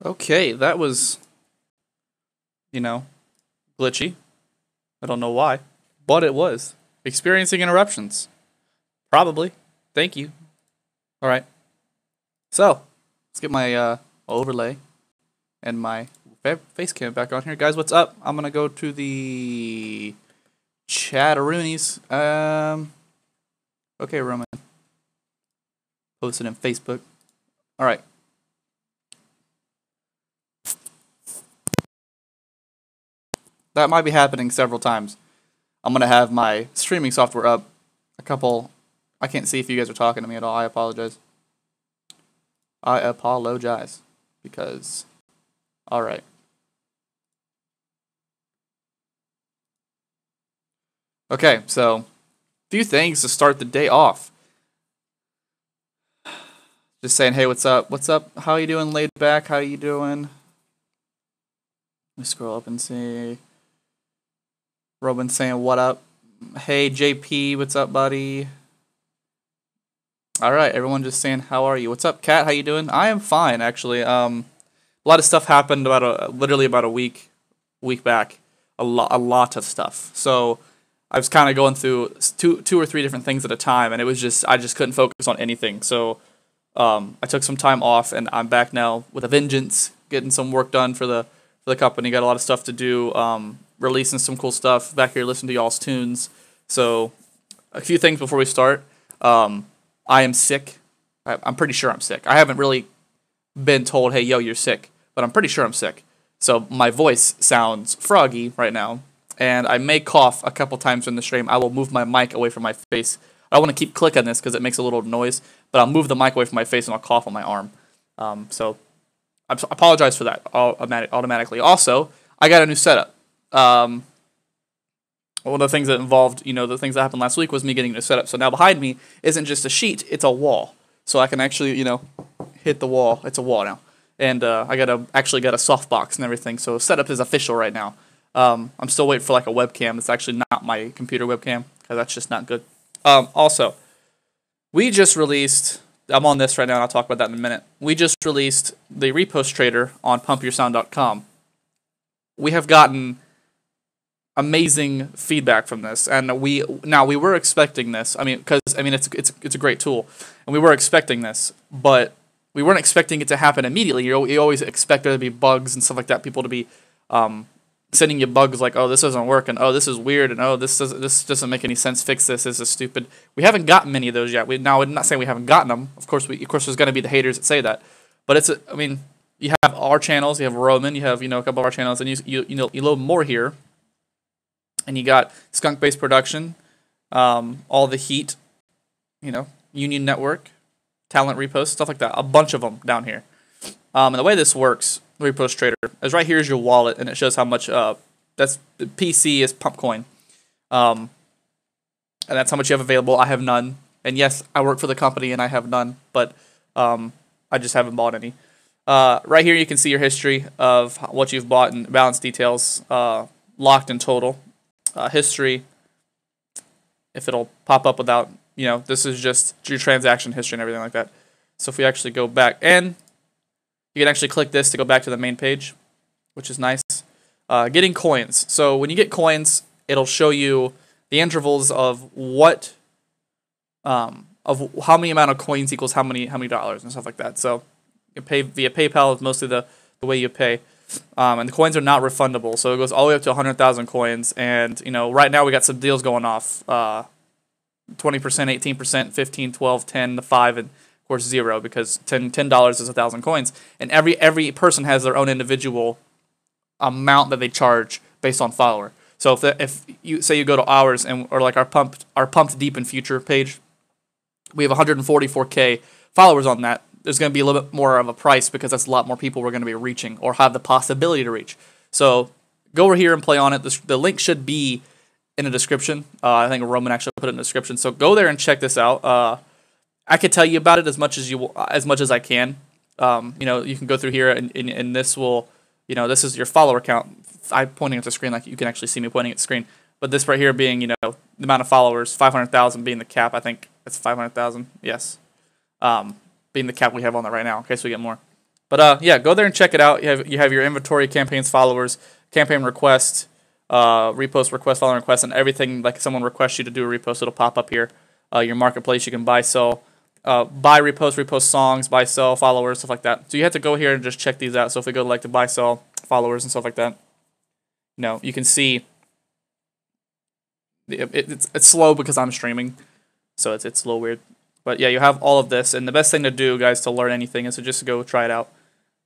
Okay, that was, glitchy. I don't know why, but it was. Experiencing interruptions. Probably. Thank you. All right. So, let's get my overlay and my face cam back on here. Guys, what's up? I'm going to go to the chat-a-roonies. Okay, Roman. Posted in Facebook. All right. That might be happening several times. I'm going to have my streaming software up. I can't see if you guys are talking to me at all. I apologize. Because, all right. Okay, so, a few things to start the day off. Just saying, hey, what's up? What's up? How you doing, laid back? How you doing? Let me scroll up and see. Robin saying, what up? Hey, JP, what's up, buddy? All right, everyone just saying, how are you? What's up, Kat? How you doing? I am fine, actually. A lot of stuff happened literally about a week back. A lot of stuff. So I was kind of going through two or three different things at a time, and I just couldn't focus on anything. So I took some time off, and I'm back now with a vengeance, getting some work done for the company. Got a lot of stuff to do. Releasing some cool stuff back here, listening to y'all's tunes. So, a few things before we start. I am sick. I'm pretty sure I'm sick. I haven't really been told, hey, yo, you're sick, but I'm pretty sure I'm sick. So, my voice sounds froggy right now, and I may cough a couple times in the stream. I will move my mic away from my face. I want to keep clicking this because it makes a little noise, but I'll move the mic away from my face and I'll cough on my arm. So, I apologize for that automatically. Also, I got a new setup. One of the things that involved, the things that happened last week was me getting a setup. So now behind me isn't just a sheet, it's a wall. So I can actually, hit the wall. It's a wall now. And I got a softbox and everything. So setup is official right now. I'm still waiting for like a webcam. It's actually not my computer webcam because that's just not good. Also, we just released, I'm on this right now and I'll talk about that in a minute. We just released the Repost Trader on pumpyoursound.com. We have gotten amazing feedback from this, and we were expecting this. It's a great tool, and we were expecting this, but we weren't expecting it to happen immediately. You always expect there to be bugs and stuff like that. People to be sending you bugs like, oh, this isn't working, oh, this is weird, and oh, this doesn't make any sense. Fix this. This is stupid. We haven't gotten many of those yet. I'm not saying we haven't gotten them. Of course, there's going to be the haters that say that, but you have our channels, you have Roman, you have a couple of our channels, and you load more here. And you got Skunk-based production, all the heat, Union Network, Talent Repost, stuff like that. A bunch of them down here. And the way this works, Repost Trader, is right here is your wallet, and it shows how much. That's the PC is pump coin, and that's how much you have available. I have none, and yes, I work for the company, and I have none, but I just haven't bought any. Right here, you can see your history of what you've bought and balance details, locked in total. History, if it'll pop up without, this is just your transaction history and everything like that. So if we actually go back, and you can actually click this to go back to the main page, which is nice. Getting coins. So when you get coins, it'll show you the intervals of of how many amount of coins equals how many dollars and stuff like that. So you can pay via PayPal is mostly the way you pay. And the coins are not refundable, so it goes all the way up to 100,000 coins. And right now we got some deals going off: 20%, 18%, 15, 12, 10, the 5, and of course 0 because $10 is 1,000 coins. And every person has their own individual amount that they charge based on follower. So if you say you go to ours or like our pumped deep in future page, we have 144K followers on that. There's going to be a little bit more of a price because that's a lot more people we're going to be reaching or have the possibility to reach. So go over here and play on it. The link should be in the description. I think Roman actually put it in the description. So go there and check this out. I could tell you about it as much as I can. You can go through here and this will, this is your follower count. I'm pointing at the screen like you can actually see me pointing at the screen. But this right here being, the amount of followers, 500,000 being the cap. I think it's 500,000. Yes. Being the cap we have on that right now in case we get more. But yeah, go there and check it out. You have your inventory, campaigns, followers, campaign requests, repost request, following requests, and everything. Like someone requests you to do a repost, it'll pop up here. Your marketplace, you can buy, sell, buy, repost songs, buy, sell, followers, stuff like that. So you have to go here and just check these out. So if we go to like the buy, sell, followers and stuff like that, you can see it's slow because I'm streaming, so it's a little weird. But yeah, you have all of this, and the best thing to do, guys, to learn anything is to just go try it out.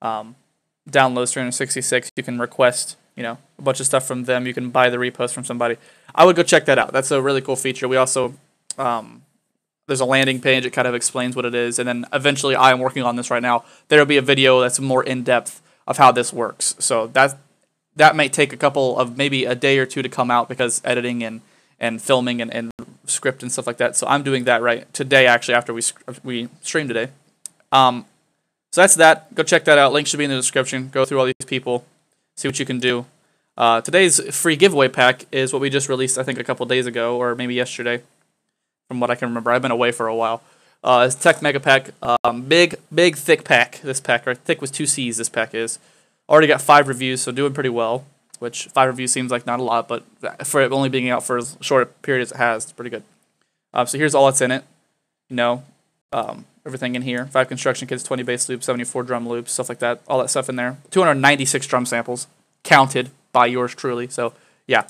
Downloads 366. You can request, a bunch of stuff from them. You can buy the repost from somebody. I would go check that out. That's a really cool feature. We also, there's a landing page. It kind of explains what it is, and then eventually, I am working on this right now. There'll be a video that's more in depth of how this works. So that may take maybe a day or two to come out because editing and filming and script and stuff like that. So I'm doing that right today, actually, after we stream today. So that's that. Go check that out. Link should be in the description. Go through all these people, see what you can do. Today's free giveaway pack is what we just released, I think, a couple days ago, or maybe yesterday, from what I can remember. I've been away for a while. It's Tech Mega Pack. Big, thick pack. This pack, right? Thick with 2 C's, this pack is. Already got 5 reviews, so doing pretty well. Which 5 reviews seems like not a lot, but for it only being out for as short a period as it has, it's pretty good. So here's all that's in it. Everything in here. 5 construction kits, 20 bass loops, 74 drum loops, stuff like that. All that stuff in there. 296 drum samples counted by yours truly. So yeah,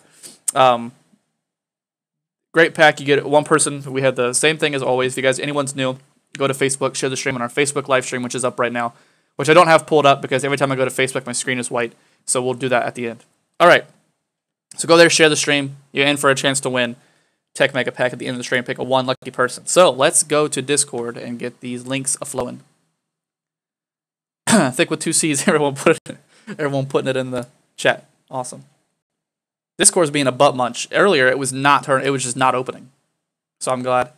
great pack. You get one person. We had the same thing as always. If you guys, anyone's new, go to Facebook, share the stream on our Facebook live stream, which is up right now, which I don't have pulled up because every time I go to Facebook, my screen is white. So we'll do that at the end. All right, so go there, share the stream. You're in for a chance to win Tech Mega Pack at the end of the stream. Pick a 1 lucky person. So let's go to Discord and get these links a-flowing. Thick with 2 C's. Everyone putting it in the chat. Awesome. Discord's being a butt munch. Earlier it was just not opening. So I'm glad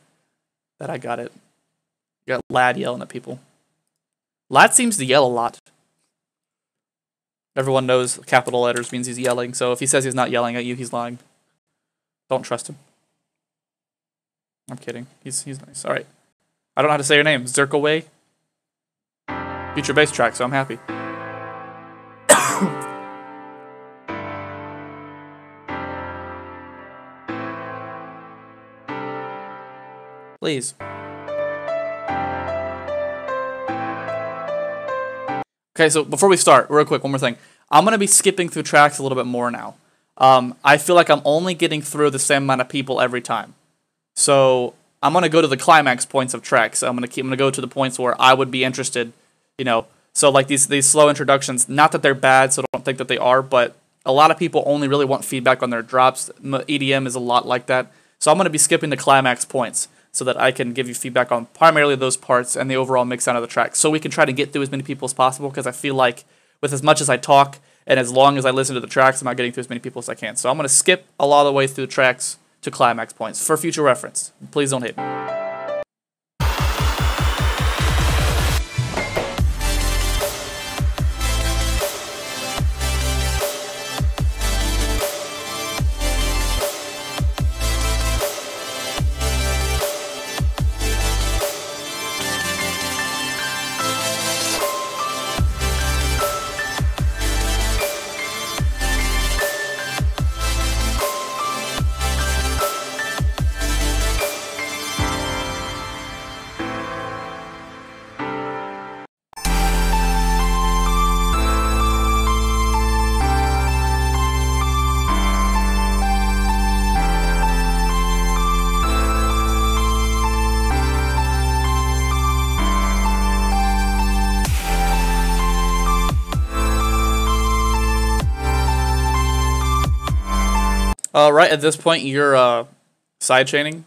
that I got it. You got Lad yelling at people. Lad seems to yell a lot. Everyone knows capital letters means he's yelling, so if he says he's not yelling at you, he's lying. Don't trust him. I'm kidding. He's nice. All right. I don't know how to say your name. Zirkaway? Future bass track, so I'm happy. Please. Okay, so before we start, real quick, one more thing. I'm going to be skipping through tracks a little bit more now. I feel like I'm only getting through the same amount of people every time. So I'm going to go to the climax points of tracks. I'm going to go to the points where I would be interested, So like these slow introductions, not that they're bad, so don't think that they are, but a lot of people only really want feedback on their drops. EDM is a lot like that. So I'm going to be skipping the climax points so that I can give you feedback on primarily those parts and the overall mix sound of the track. So we can try to get through as many people as possible, because I feel like with as much as I talk and as long as I listen to the tracks, I'm not getting through as many people as I can. So I'm going to skip a lot of the way through the tracks to climax points for future reference. Please don't hate me. Right at this point, you're side chaining.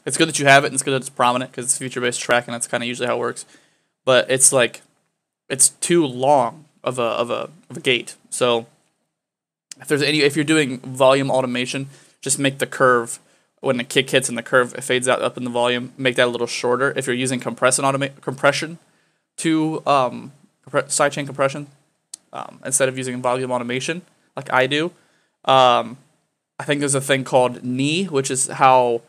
It's good that you have it, and it's good that it's prominent because it's a feature-based track, and that's kind of usually how it works. But it's like, it's too long of a gate. So if you're doing volume automation, just make the curve when the kick hits and the curve fades out up in the volume, make that a little shorter. If you're using compression to sidechain compression instead of using volume automation like I do. I think there's a thing called knee, which is how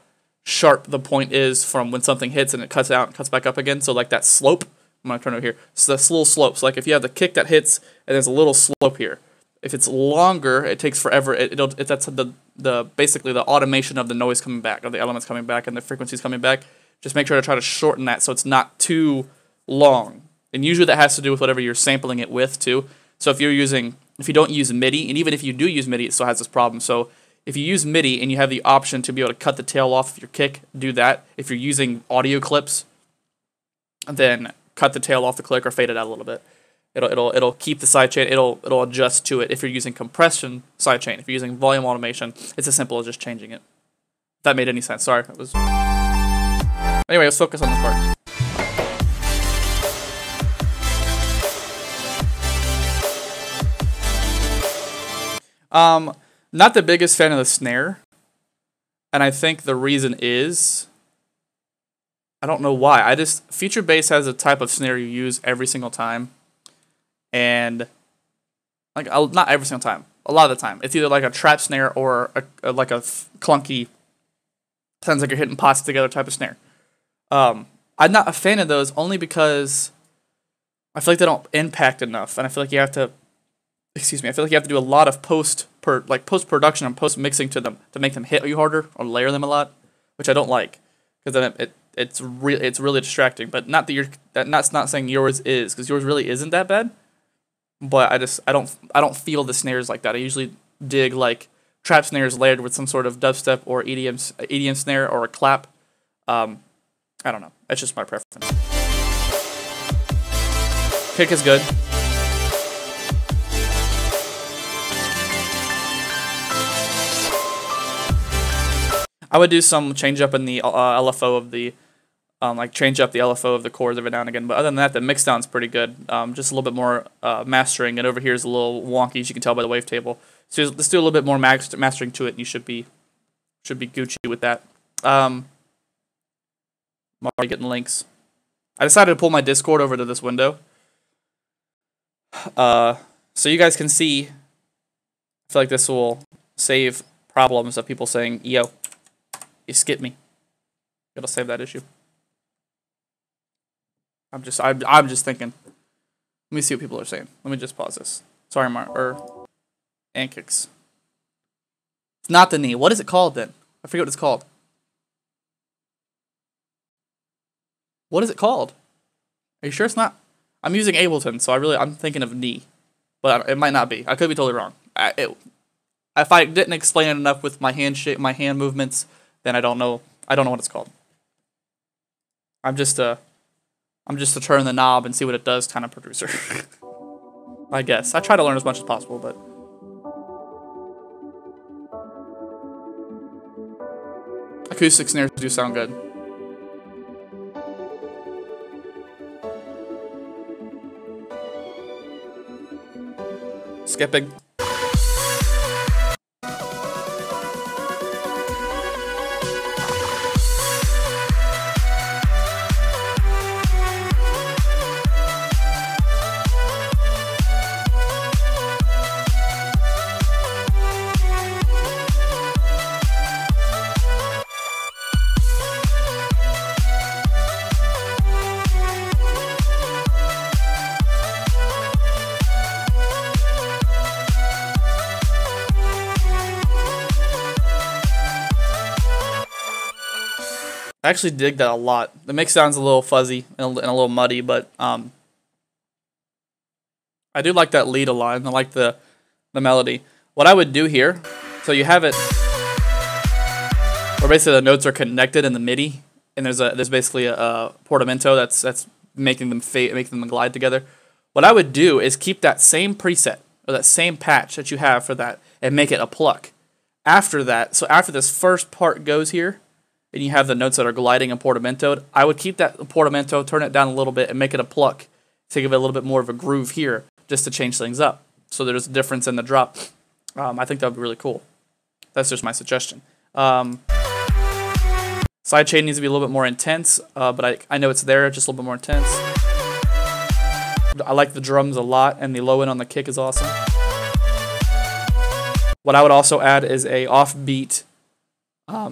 sharp the point is from when something hits and it cuts out and cuts back up again. So like that slope I'm gonna turn it here. So this little slopes. Like if you have the kick that hits and there's a little slope here. If it's longer, it takes forever. That's the basically the automation of the noise coming back, of the elements coming back, and the frequencies coming back. Just make sure to try to shorten that so it's not too long. And usually that has to do with whatever you're sampling it with too. So if you don't use MIDI, and even if you do use MIDI, it still has this problem. So if you use MIDI and you have the option to be able to cut the tail off of your kick, do that. If you're using audio clips, then cut the tail off the click or fade it out a little bit. It'll keep the sidechain. It'll adjust to it. If you're using compression sidechain, if you're using volume automation, it's as simple as just changing it. If that made any sense. Sorry. Anyway, let's focus on this part. Not the biggest fan of the snare, and I think the reason is, I don't know why. Future bass has a type of snare you use every single time. And like not every single time, a lot of the time, it's either like a trap snare or like a clunky, sounds like you're hitting pots together type of snare. I'm not a fan of those only because I feel like they don't impact enough, and I feel like you have to, I feel like you have to do a lot of post production and post mixing to them to make them hit you harder or layer them a lot, which I don't like, because then it's really distracting. But not that's not saying yours is, because yours really isn't that bad. But I don't feel the snares like that. I usually dig like trap snares layered with some sort of dubstep or EDM snare or a clap. I don't know. That's just my preference. Kick is good. I would do some change up in the LFO of the change up the LFO of the chords every now and again. But other than that, the mix down's pretty good. Just a little bit more mastering, and over here is a little wonky, as you can tell by the wavetable. So let's do a little bit more mastering to it, and you should be Gucci with that. I'm already getting links. I decided to pull my Discord over to this window, so you guys can see. I feel like this will save problems of people saying, "Yo, you skipped me." It'll save that issue. I'm just thinking. Let me see what people are saying. Let me just pause this. Sorry, and kicks. It's not the knee. What is it called then? I forget what it's called. What is it called? Are you sure it's not? I'm using Ableton, so I'm thinking of knee, but it might not be. I could be totally wrong. If I didn't explain it enough with my hand shape, my hand movements, then I don't know what it's called. I'm just to turn the knob and see what it does kind of producer. I guess. I try to learn as much as possible, but acoustic snares do sound good. Skipping. I actually dig that a lot. The mix sounds a little fuzzy and a little muddy, but I do like that lead a lot, and I like the melody. What I would do here, so you have it where basically the notes are connected in the MIDI, and there's basically a portamento that's making them glide together. What I would do is keep that same preset or that same patch that you have for that and make it a pluck. After that, so after this first part goes here, and you have the notes that are gliding and portamentoed, I would keep that portamento, turn it down a little bit, and make it a pluck to give it a little bit more of a groove here, just to change things up. So there's a difference in the drop. I think that would be really cool. That's just my suggestion. Sidechain needs to be a little bit more intense, but I know it's there, just a little bit more intense. I like the drums a lot, and the low end on the kick is awesome. What I would also add is a offbeat,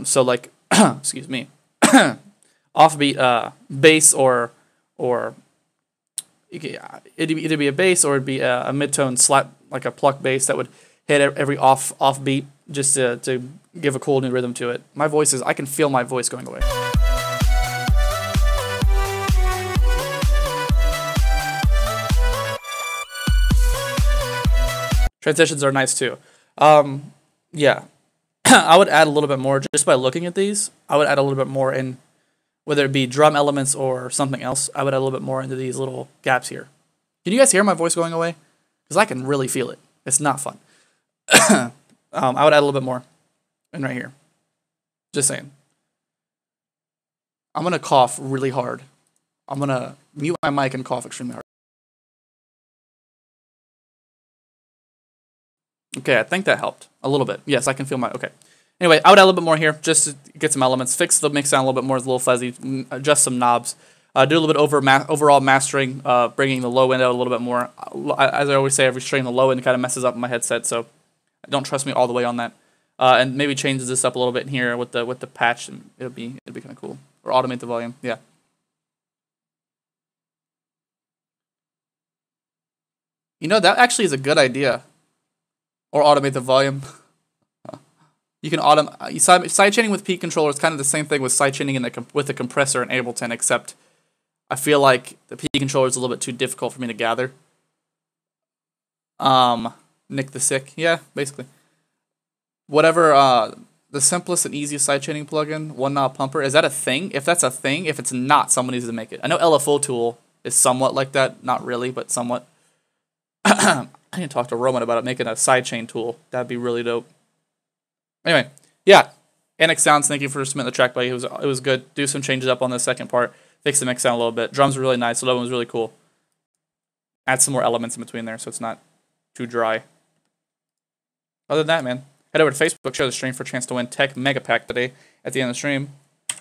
so like, excuse me, offbeat bass or It'd either be a bass or it'd be a mid-tone slap, like a pluck bass that would hit every off beat just to give a cool new rhythm to it. My voice is, I can feel my voice going away. Transitions are nice too. Yeah, I would add a little bit more just by looking at these. I would add a little bit more in, whether it be drum elements or something else. I would add a little bit more into these little gaps here. Can you guys hear my voice going away? Because I can really feel it. It's not fun. I would add a little bit more in right here. Just saying. I'm going to cough really hard. I'm going to mute my mic and cough extremely hard. Okay, I think that helped a little bit. Yes, I can feel my, okay. Anyway, I would add a little bit more here just to get some elements, fix the mix sound a little bit more, it's a little fuzzy, adjust some knobs, do a little bit overall mastering, bringing the low end out a little bit more. As I always say, every string, the low end kind of messes up my headset, so don't trust me all the way on that. And maybe changes this up a little bit in here with the patch, and it'll be kind of cool. Or automate the volume, yeah. You know, that actually is a good idea. Or automate the volume. You can sidechaining with peak controller is kind of the same thing with sidechaining with the compressor in Ableton, except I feel like the peak controller is a little bit too difficult for me to gather. Nick the Sick, yeah, basically. Whatever, the simplest and easiest sidechaining plugin, One Knob Pumper, is that a thing? If that's a thing, if it's not, someone needs to make it. I know LFO Tool is somewhat like that, not really, but somewhat. I need to talk to Roman about it, making a sidechain tool. That'd be really dope. Anyway, yeah. Annex Sounds, thank you for submitting the track, buddy. It was good. Do some changes up on the second part. Fix the mix sound a little bit. Drums were really nice. So that one was really cool. Add some more elements in between there so it's not too dry. Other than that, man, head over to Facebook, share the stream for a chance to win Tech Mega Pack today at the end of the stream.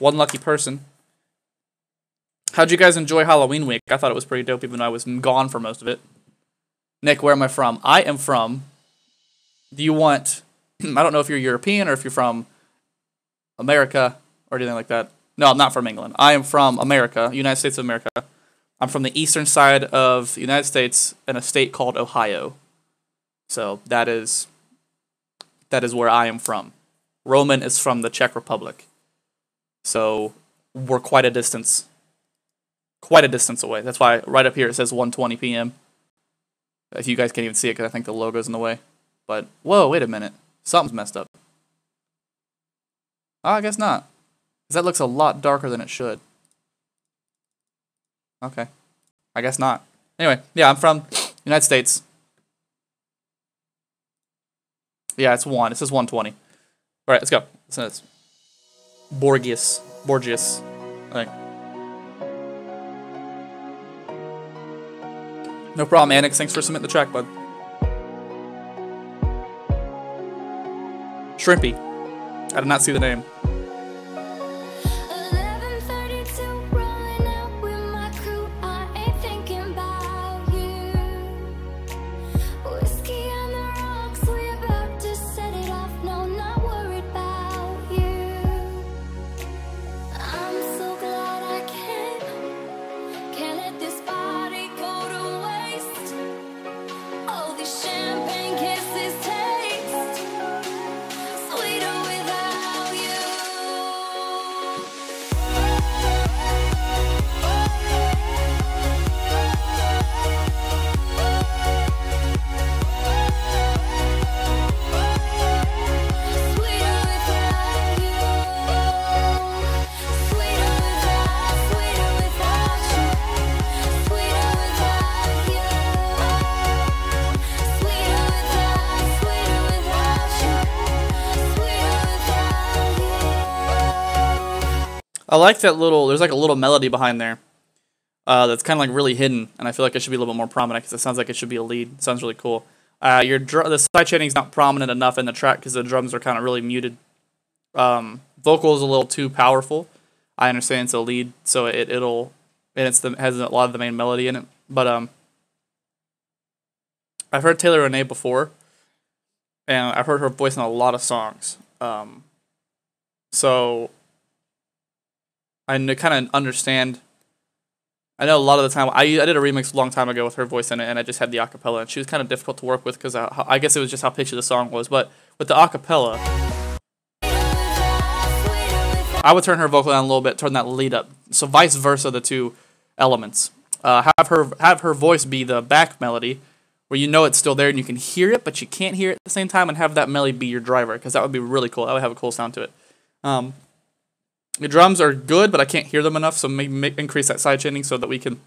One lucky person. How'd you guys enjoy Halloween week? I thought it was pretty dope, even though I was gone for most of it. Nick, where am I from? I am from, do you want, I don't know if you're European or if you're from America or anything like that. No, I'm not from England. I am from America, United States of America. I'm from the eastern side of the United States in a state called Ohio. So that is where I am from. Roman is from the Czech Republic. So we're quite a distance away. That's why right up here it says 1:20 p.m. If you guys can't even see it because I think the logo's in the way. But, whoa, wait a minute. Something's messed up. Oh, I guess not. Because that looks a lot darker than it should. Okay. I guess not. Anyway, yeah, I'm from United States. Yeah, it's 1. It says 1:20. Alright, let's go. So it's Borgias, I think. No problem, Annex. Thanks for submitting the track, bud. Shrimpy. I did not see the name. I like that there's like a little melody behind there that's kind of like really hidden, and I feel like it should be a little bit more prominent because it sounds like it should be a lead. It sounds really cool. The side chaining is not prominent enough in the track because the drums are kind of really muted. Vocal is a little too powerful. I understand it's a lead, so it has a lot of the main melody in it. But I've heard Taylor Renee before, and I've heard her voice in a lot of songs. So I kind of understand I know a lot of the time I did a remix a long time ago with her voice in it, and I just had the acapella, and she was kind of difficult to work with because I guess it was just how pitchy the song was. But with the acapella, I would turn her vocal down a little bit, turn that lead up. So vice versa, the two elements. Have her voice be the back melody, where you know it's still there and you can hear it, but you can't hear it at the same time, and have that melody be your driver, because that would be really cool. That would have a cool sound to it. The drums are good, but I can't hear them enough, so maybe increase that side chaining so that we can.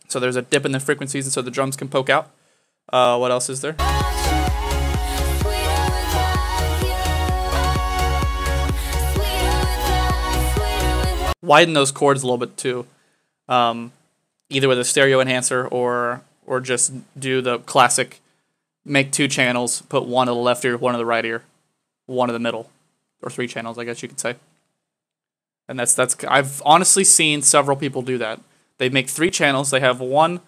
So there's a dip in the frequencies, and so the drums can poke out. What else is there? Widen those chords a little bit too, either with a stereo enhancer or just do the classic, make 2 channels, put one of the left ear, one of the right ear, one in the middle, or 3 channels, I guess you could say. And that's I've honestly seen several people do that. They make 3 channels. They have one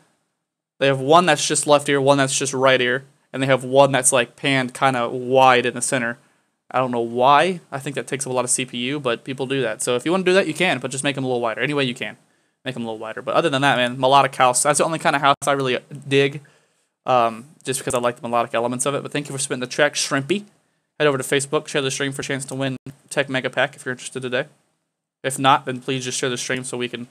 that's just left ear, one that's just right ear, and they have one that's like panned kind of wide in the center. I don't know why. I think that takes up a lot of CPU, but people do that. So if you want to do that, you can, but just make them a little wider. Any way you can, make them a little wider. But other than that, man, melodic house, that's the only kind of house I really dig, just because I like the melodic elements of it. But thank you for spitting the track, Shrimpy. Head over to Facebook, share the stream for a chance to win Tech Mega Pack if you're interested today. If not, then please just share the stream so we can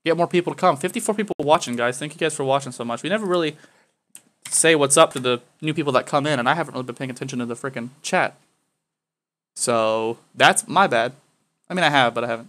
get more people to come. 54 people watching, guys. Thank you guys for watching so much. We never really say what's up to the new people that come in, and I haven't really been paying attention to the freaking chat. So that's my bad. I mean, I have, but I haven't.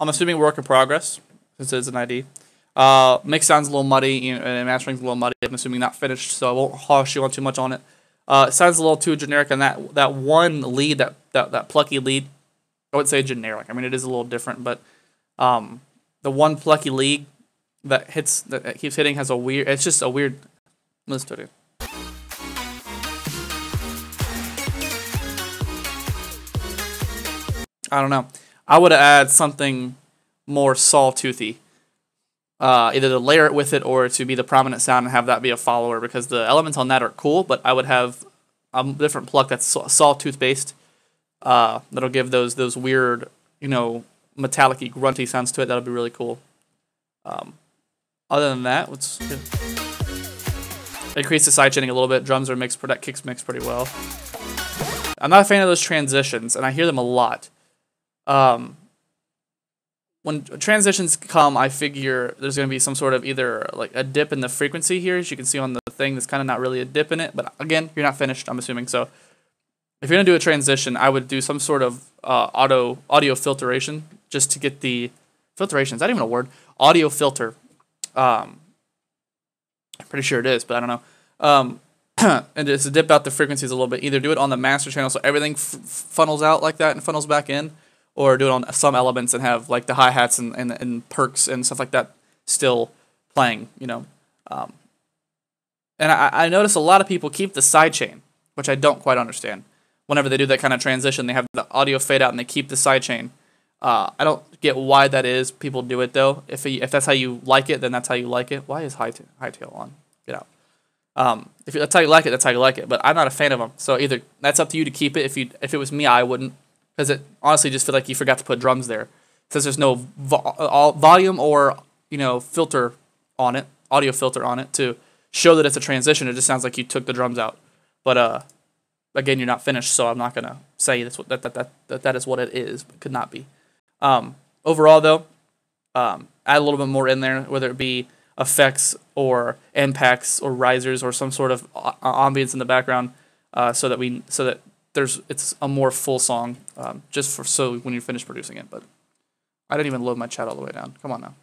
I'm assuming work in progress, since it's an ID. Mix sounds a little muddy, and mastering's a little muddy. I'm assuming not finished, so I won't harsh you on too much on it. It sounds a little too generic, and that one lead, that plucky lead, I wouldn't say generic. I mean, it is a little different, but the one plucky lead that keeps hitting has a weird. It's just a weird. Listen to it. I don't know. I would add something more sawtoothy. Either to layer it with it or to be the prominent sound and have that be a follower, because the elements on that are cool, but I would have a different pluck that's sawtooth based. That'll give those weird, metallic-y, grunty sounds to it. That'll be really cool. Other than that, let's increase the sidechaining a little bit. Drums are mixed, that kicks mixed pretty well. I'm not a fan of those transitions, and I hear them a lot. When transitions come, I figure there's going to be some sort of either like a dip in the frequency here, as you can see on the thing. There's kind of not really a dip in it, but again, you're not finished, I'm assuming. So if you're going to do a transition, I would do some sort of audio filtration, just to get the filtration. Is that even a word? Audio filter. I'm pretty sure it is, but I don't know. And just to dip out the frequencies a little bit. Either do it on the master channel so everything funnels out like that and funnels back in, or do it on some elements and have like the hi-hats and perks and stuff like that still playing, And I notice a lot of people keep the sidechain, which I don't quite understand. Whenever they do that kind of transition, they have the audio fade out and they keep the sidechain. I don't get why that is. People do it though. If that's how you like it, then that's how you like it. Why is Hightail on? Get out. If that's how you like it, that's how you like it. But I'm not a fan of them. So either that's up to you to keep it. If it was me, I wouldn't, because it honestly just feel like you forgot to put drums there, since there's no volume or filter on it, audio filter on it to show that it's a transition. It just sounds like you took the drums out. But again, you're not finished, so I'm not gonna say that is what it is. It could not be. Overall, though, add a little bit more in there, whether it be effects or impacts or risers or some sort of ambience in the background, so that it's a more full song, so when you finish producing it. But I didn't even load my chat all the way down. Come on now.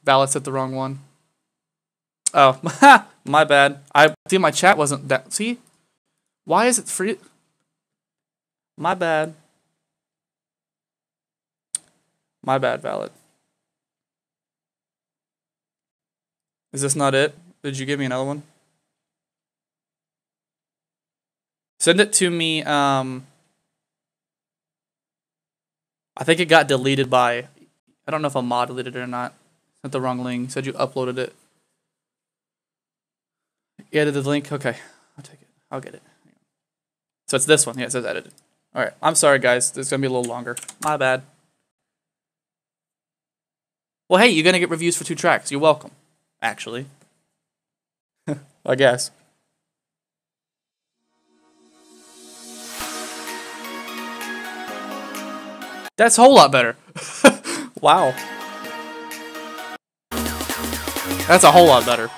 Ballots hit the wrong one. Oh, my bad. I see my chat wasn't that. See, why is it free? My bad. My bad, Valid. Is this not it? Did you give me another one? Send it to me. I think it got deleted by. I don't know if a mod deleted it or not. Sent the wrong link. Said you uploaded it. You edited the link. Okay, I'll take it. I'll get it. So it's this one. Yeah, it says edited. All right. I'm sorry, guys. This is gonna be a little longer. My bad. Well, hey, you're gonna get reviews for 2 tracks. You're welcome. Actually, I guess. That's a whole lot better. Wow. That's a whole lot better.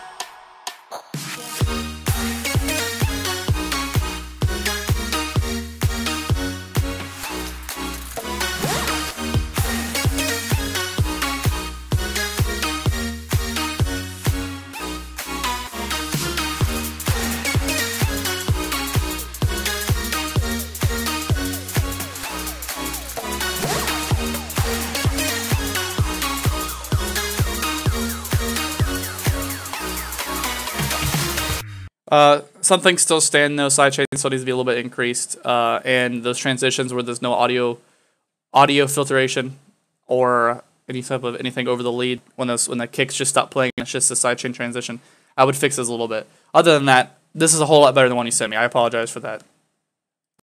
Some things still stand though. Sidechain still needs to be a little bit increased. And those transitions where there's no audio filtration or any type of anything over the lead when the kicks just stop playing, it's just a sidechain transition. I would fix this a little bit. Other than that, this is a whole lot better than the one you sent me. I apologize for that. It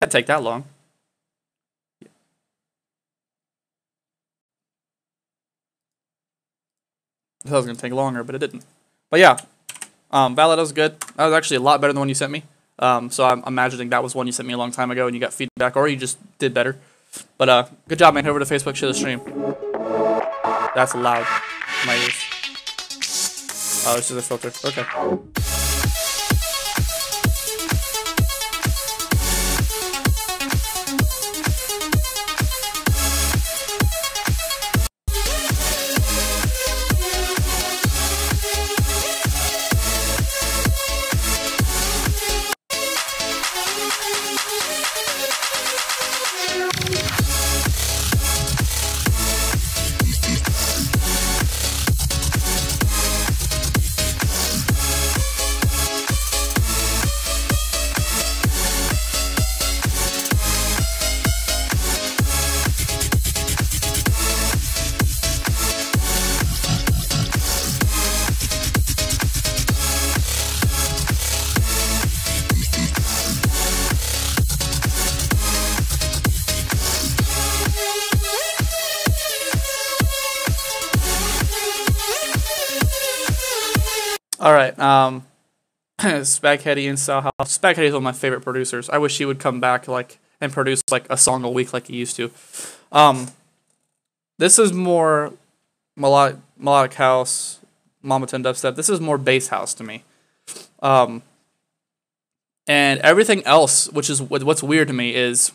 didn't take that long. I thought it was gonna take longer, but it didn't. But yeah. Valid was good. That was actually a lot better than the one you sent me. So I'm imagining that was one you sent me a long time ago and you got feedback, or you just did better. But good job, man. Head over to Facebook, share the stream. That's loud. My ears. Oh, this is a filter. Okay. Alright, Spaghetti and Style House. Spaghetti is one of my favorite producers. I wish he would come back and produce a song a week like he used to. This is more melodic house, Mama 10 dubstep. This is more bass house to me. And everything else, which is what's weird to me, is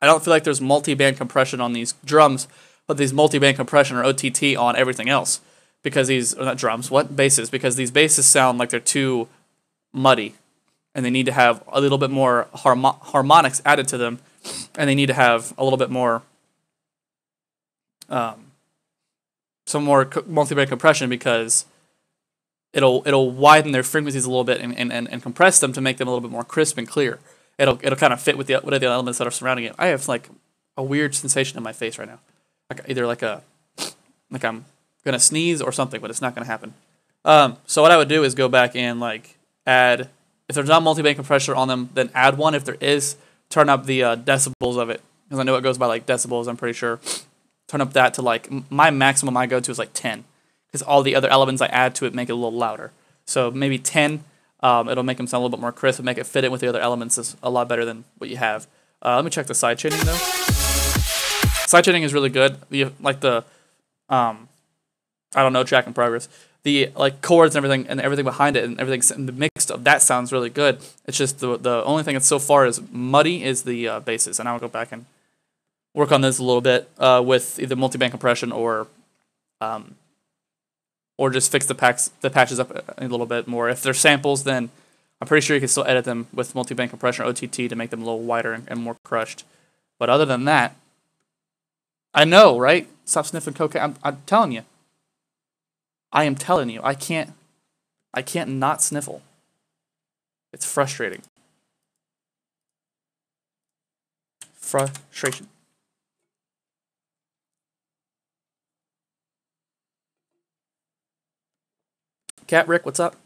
I don't feel like there's multi-band compression on these drums, but these multi-band compression or OTT on everything else. Because not drums, basses? Because these basses sound like they're too muddy, and they need to have a little bit more harmonics added to them, and they need to have a little bit more, some more multi-band compression because it'll widen their frequencies a little bit and compress them to make them a little bit more crisp and clear. It'll kind of fit with the elements that are surrounding it. I have a weird sensation in my face right now, either like I'm gonna sneeze or something, but it's not gonna happen. So what I would do is go back and add, if there's not multi-band compressor on them, then add one. If there is, turn up the decibels of it, because I know it goes by decibels. I'm pretty sure. Turn up that to my maximum I go to is 10, because all the other elements I add to it make it a little louder. So maybe 10. It'll make them sound a little bit more crisp and make it fit in with the other elements is a lot better than what you have. Let me check the side chaining though. Side chaining is really good. I don't know, track in progress. The chords and everything behind it and everything mixed up. That sounds really good. It's just the only thing that's so far is muddy is the basses, and I'll go back and work on this a little bit with either multi-band compression or or just fix the patches up a little bit more. If they're samples, then I'm pretty sure you can still edit them with multi-band compression or OTT to make them a little wider and more crushed. But other than that, I know, right? Stop sniffing cocaine. I'm telling you. I am telling you. I can't not sniffle. It's frustrating. Frustration. Cat Rick, what's up?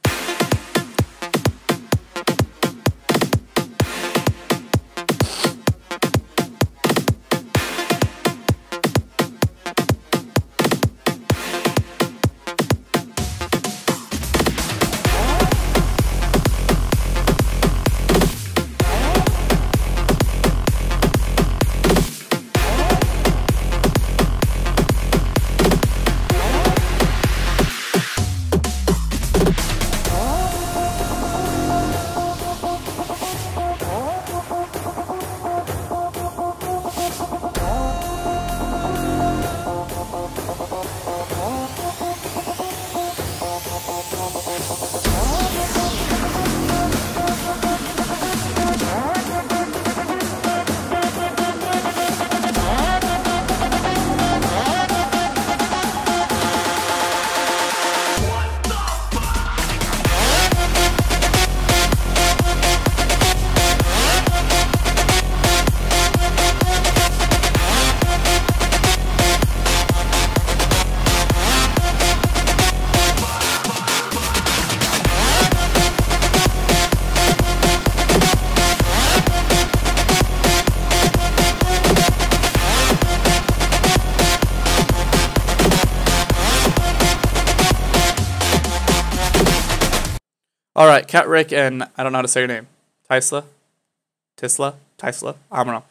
All right, Cat Rick and I don't know how to say your name. Tisla? I don't know.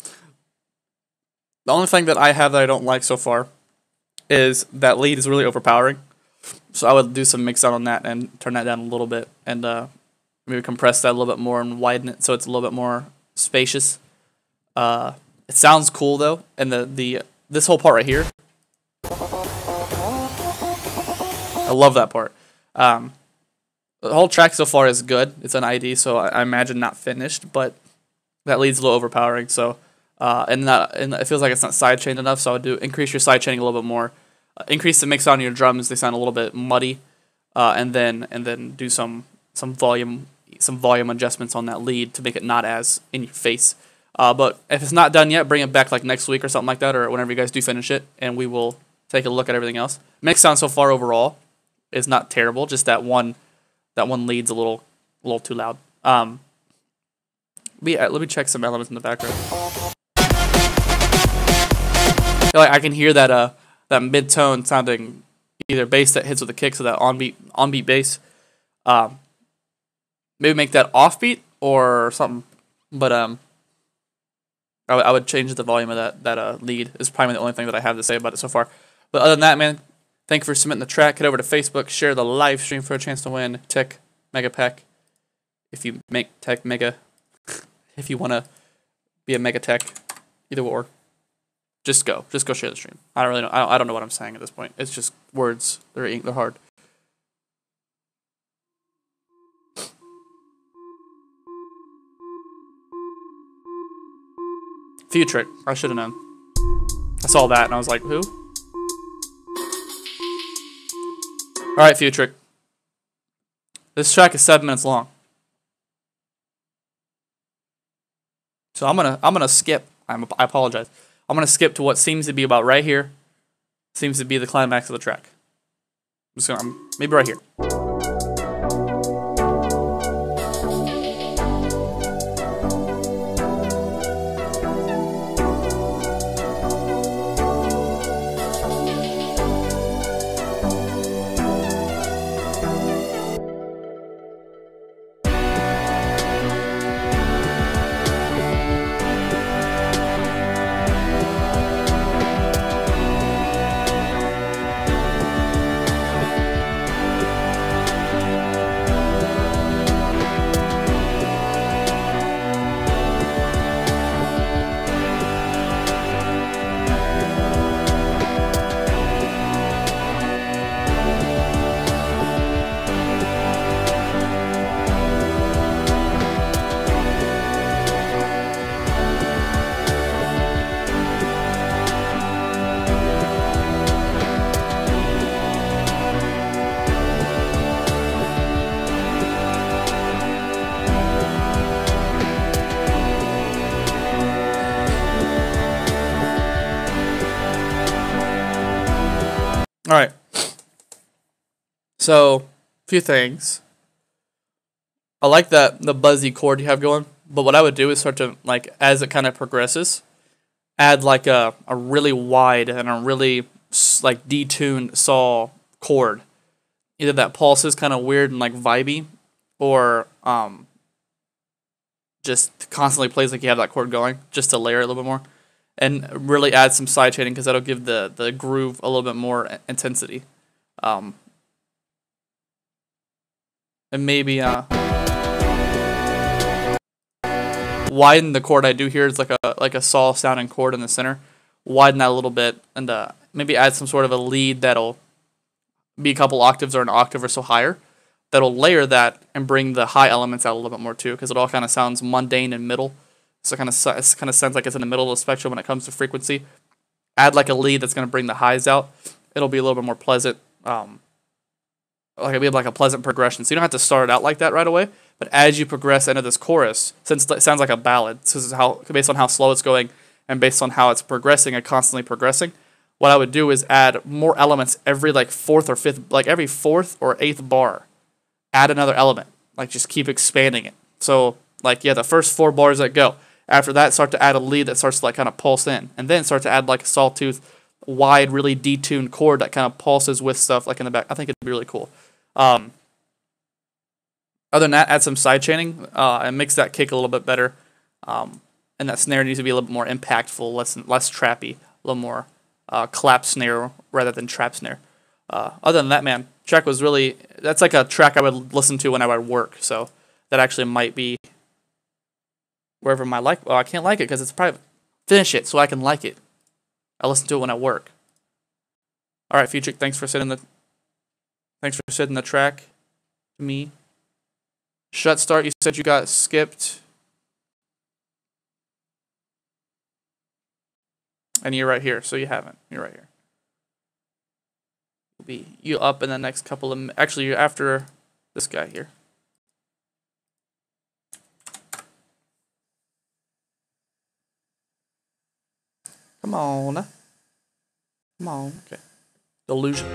The only thing that I have that I don't like so far is that lead is really overpowering. So I would do some mix out on that and turn that down a little bit and maybe compress that a little bit more and widen it so it's a little bit more spacious. It sounds cool though, and this whole part right here, I love that part. The whole track so far is good. It's an ID, so I imagine not finished, but that lead's a little overpowering. So, and it feels like it's not sidechained enough. So I would increase your sidechaining a little bit more, increase the mix on your drums. They sound a little bit muddy, and then do some volume adjustments on that lead to make it not as in your face. But if it's not done yet, bring it back like next week or something like that, or whenever you guys do finish it, and we will take a look at everything else. Mix sound so far overall is not terrible. Just that one lead's a little too loud. Let me check some elements in the background. Like I can hear that mid-tone sounding either bass that hits with the kicks or that on-beat bass. Maybe make that offbeat or something. But I would change the volume of that lead. Is probably the only thing that I have to say about it so far. But other than that, man, thank you for submitting the track. Head over to Facebook, share the live stream for a chance to win Tech Mega Pack. If you make Tech Mega, if you want to be a Mega Tech, either or, just go share the stream. I don't really know. I don't know what I'm saying at this point. It's just words. They're hard. Futric. I should have known. I saw that and I was like, who? Alright, Futric. This track is 7 minutes long. So I'm gonna skip. I apologize. I'm gonna skip to what seems to be about right here. Seems to be the climax of the track. I'm just gonna maybe right here. All right. So, a few things. I like the buzzy chord you have going, but what I would do is start to, like, as it kind of progresses, add like a really wide and a really like detuned saw chord. Either that pulse is kind of weird and like vibey, or just constantly plays like you have that chord going, just to layer it a little bit more, and really add some side chaining because that'll give the groove a little bit more intensity. And maybe widen the chord I do here. It's like a saw sounding chord in the center. Widen that a little bit, and maybe add some sort of a lead that'll be a couple octaves or an octave or so higher. That'll layer that and bring the high elements out a little bit more too, because it all kind of sounds mundane and middle. So it kind of sounds like it's in the middle of the spectrum when it comes to frequency. Add like a lead that's going to bring the highs out. It'll be a little bit more pleasant. Like it'll be like a pleasant progression. So you don't have to start it out like that right away. But as you progress into this chorus, since it sounds like a ballad, this is how based on how slow it's going and based on how it's progressing and constantly progressing, what I would do is add more elements every like every fourth or eighth bar. Add another element. Like just keep expanding it. So like the first 4 bars that go. After that, start to add a lead that starts to like kind of pulse in, and then start to add like a sawtooth, wide, really detuned chord that kind of pulses with stuff like in the back. I think it'd be really cool. Other than that, add some side chaining and mix that kick a little bit better. And that snare needs to be a little bit more impactful, less trappy, a little more clap snare rather than trap snare. Other than that, man, track was really, that's like a track I would listen to when I would work. So that actually might be wherever my well, I can't like it because it's private. Finish it so I can like it. I listen to it when I work. All right, Future, thanks for sending the track to me. Shut Start, you said you got skipped. And you're right here, so you haven't. You're right here. You'll be up in the next couple of... Actually, you're after this guy here. Come on. Come on. Okay. Delusion.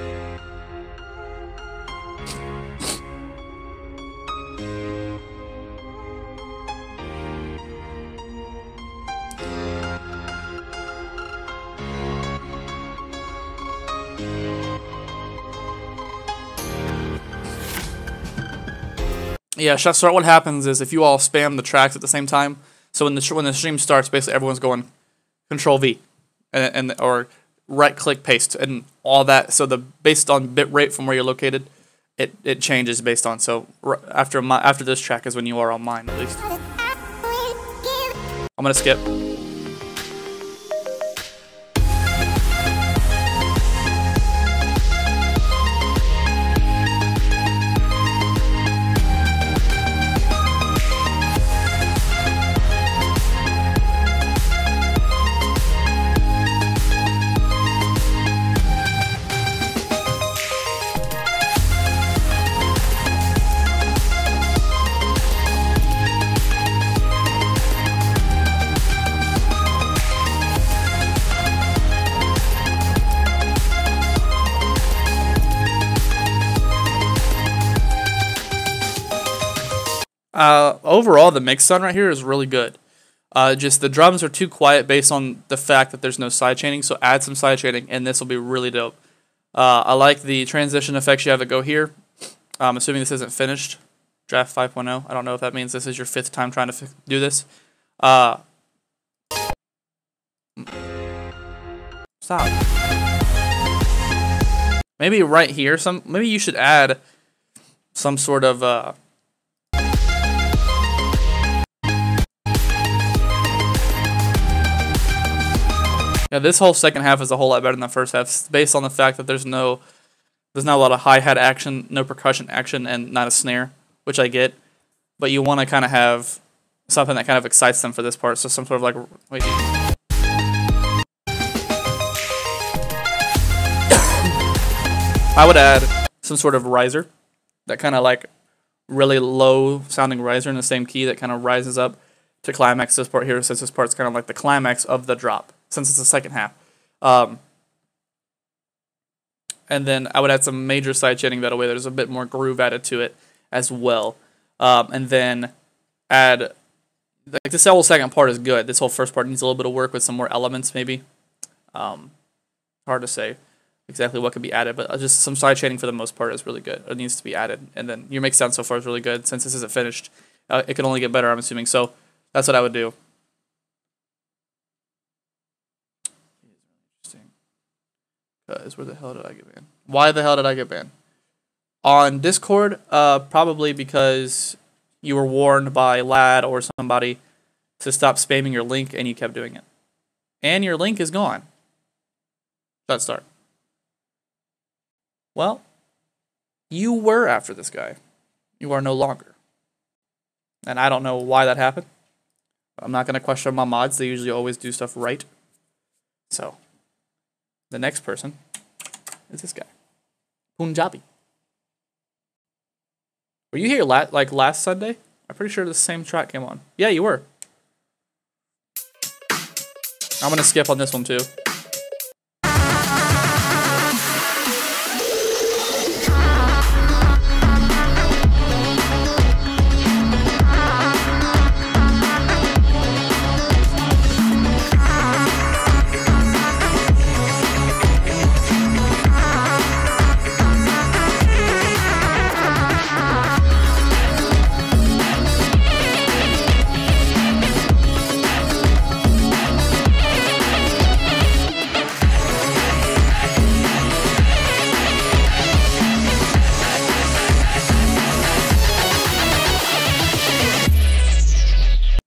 Yeah, Shut Start, what happens is if you all spam the tracks at the same time, so when the stream starts, basically everyone's going Control V, or right click paste and all that. So based on bit rate from where you're located, it changes based on. So after this track is when you are on mine at least. I'm gonna skip. Overall, the mix sound right here is really good. Just the drums are too quiet based on the fact that there's no side chaining, so add some side chaining, and this will be really dope. I like the transition effects you have to go here. I'm assuming this isn't finished. Draft 5.0. I don't know if that means this is your 5th time trying to do this. Stop. Maybe right here, maybe you should add some sort of yeah, this whole second half is a whole lot better than the first half, based on the fact that there's not a lot of hi-hat action, no percussion action, and not a snare, which I get. But you want to kind of have something that kind of excites them for this part, so some sort of like... Wait. I would add some sort of riser, that kind of like really low sounding riser in the same key that kind of rises up to climax this part here, since this part's kind of like the climax of the drop, since it's the second half. and then I would add some major sidechaining that way. There's a bit more groove added to it as well, and then add like this whole second part is good. This whole first part needs a little bit of work with some more elements maybe. Hard to say exactly what could be added, but just some sidechaining for the most part is really good. It needs to be added, and then your mix sound so far is really good. Since this isn't finished, it can only get better, I'm assuming. So that's what I would do. Interesting. Because where the hell did I get banned? Why the hell did I get banned? On Discord, probably because you were warned by Lad or somebody to stop spamming your link, and you kept doing it. And your link is gone. Let's start. Well, you were after this guy. You are no longer. And I don't know why that happened. I'm not going to question my mods. They usually always do stuff right. So, the next person is this guy. Punjabi. Were you here last Sunday? I'm pretty sure the same track came on. Yeah, you were. I'm going to skip on this one too.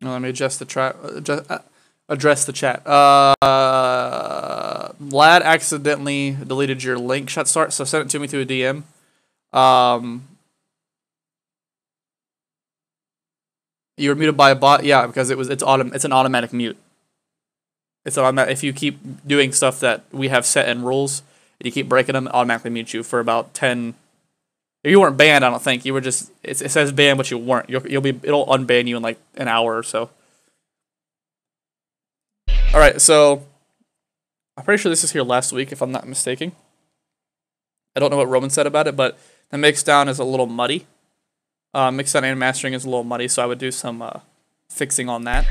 Let me adjust the address the chat. Lad accidentally deleted your link. So send it to me through a DM. You were muted by a bot. Yeah, because it's an automatic mute. It's automatic. If you keep doing stuff that we have set in rules and you keep breaking them, it automatically mute you for about 10. You weren't banned, I don't think. You were just, it says banned, but you weren't. It'll unban you in like an hour or so. Alright, so I'm pretty sure this is here last week, if I'm not mistaken. I don't know what Roman said about it, but the mixdown is a little muddy. Mixdown and mastering is a little muddy, so I would do some fixing on that.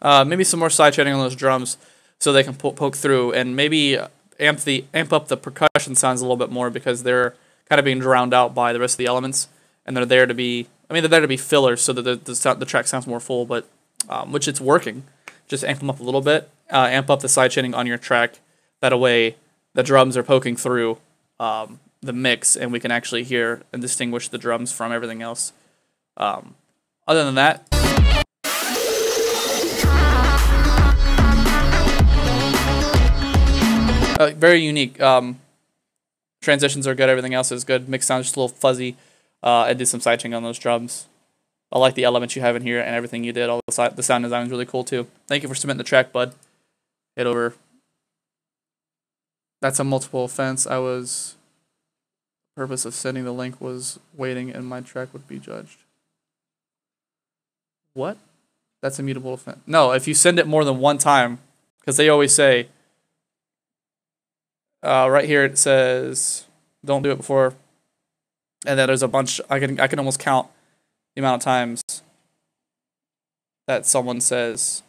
Maybe some more sidechaining on those drums so they can poke through, and maybe amp up the percussion sounds a little bit more because they're kind of being drowned out by the rest of the elements, and they're there to be fillers so that the track sounds more full, but which it's working. Just amp them up a little bit, amp up the sidechaining on your track. That way, the drums are poking through the mix, and we can actually hear and distinguish the drums from everything else. Other than that. Very unique. Transitions are good. Everything else is good. Mix sounds just a little fuzzy. I did some sidechaining on those drums. I like the elements you have in here and everything you did. All the sound design is really cool too. Thank you for submitting the track, bud. Hit over. That's a multiple offense. The purpose of sending the link was waiting, and my track would be judged. What? That's a mutable offense. No, if you send it more than one time, because they always say. Right here it says, don't do it before, and then there's a bunch. I can almost count the amount of times that someone says,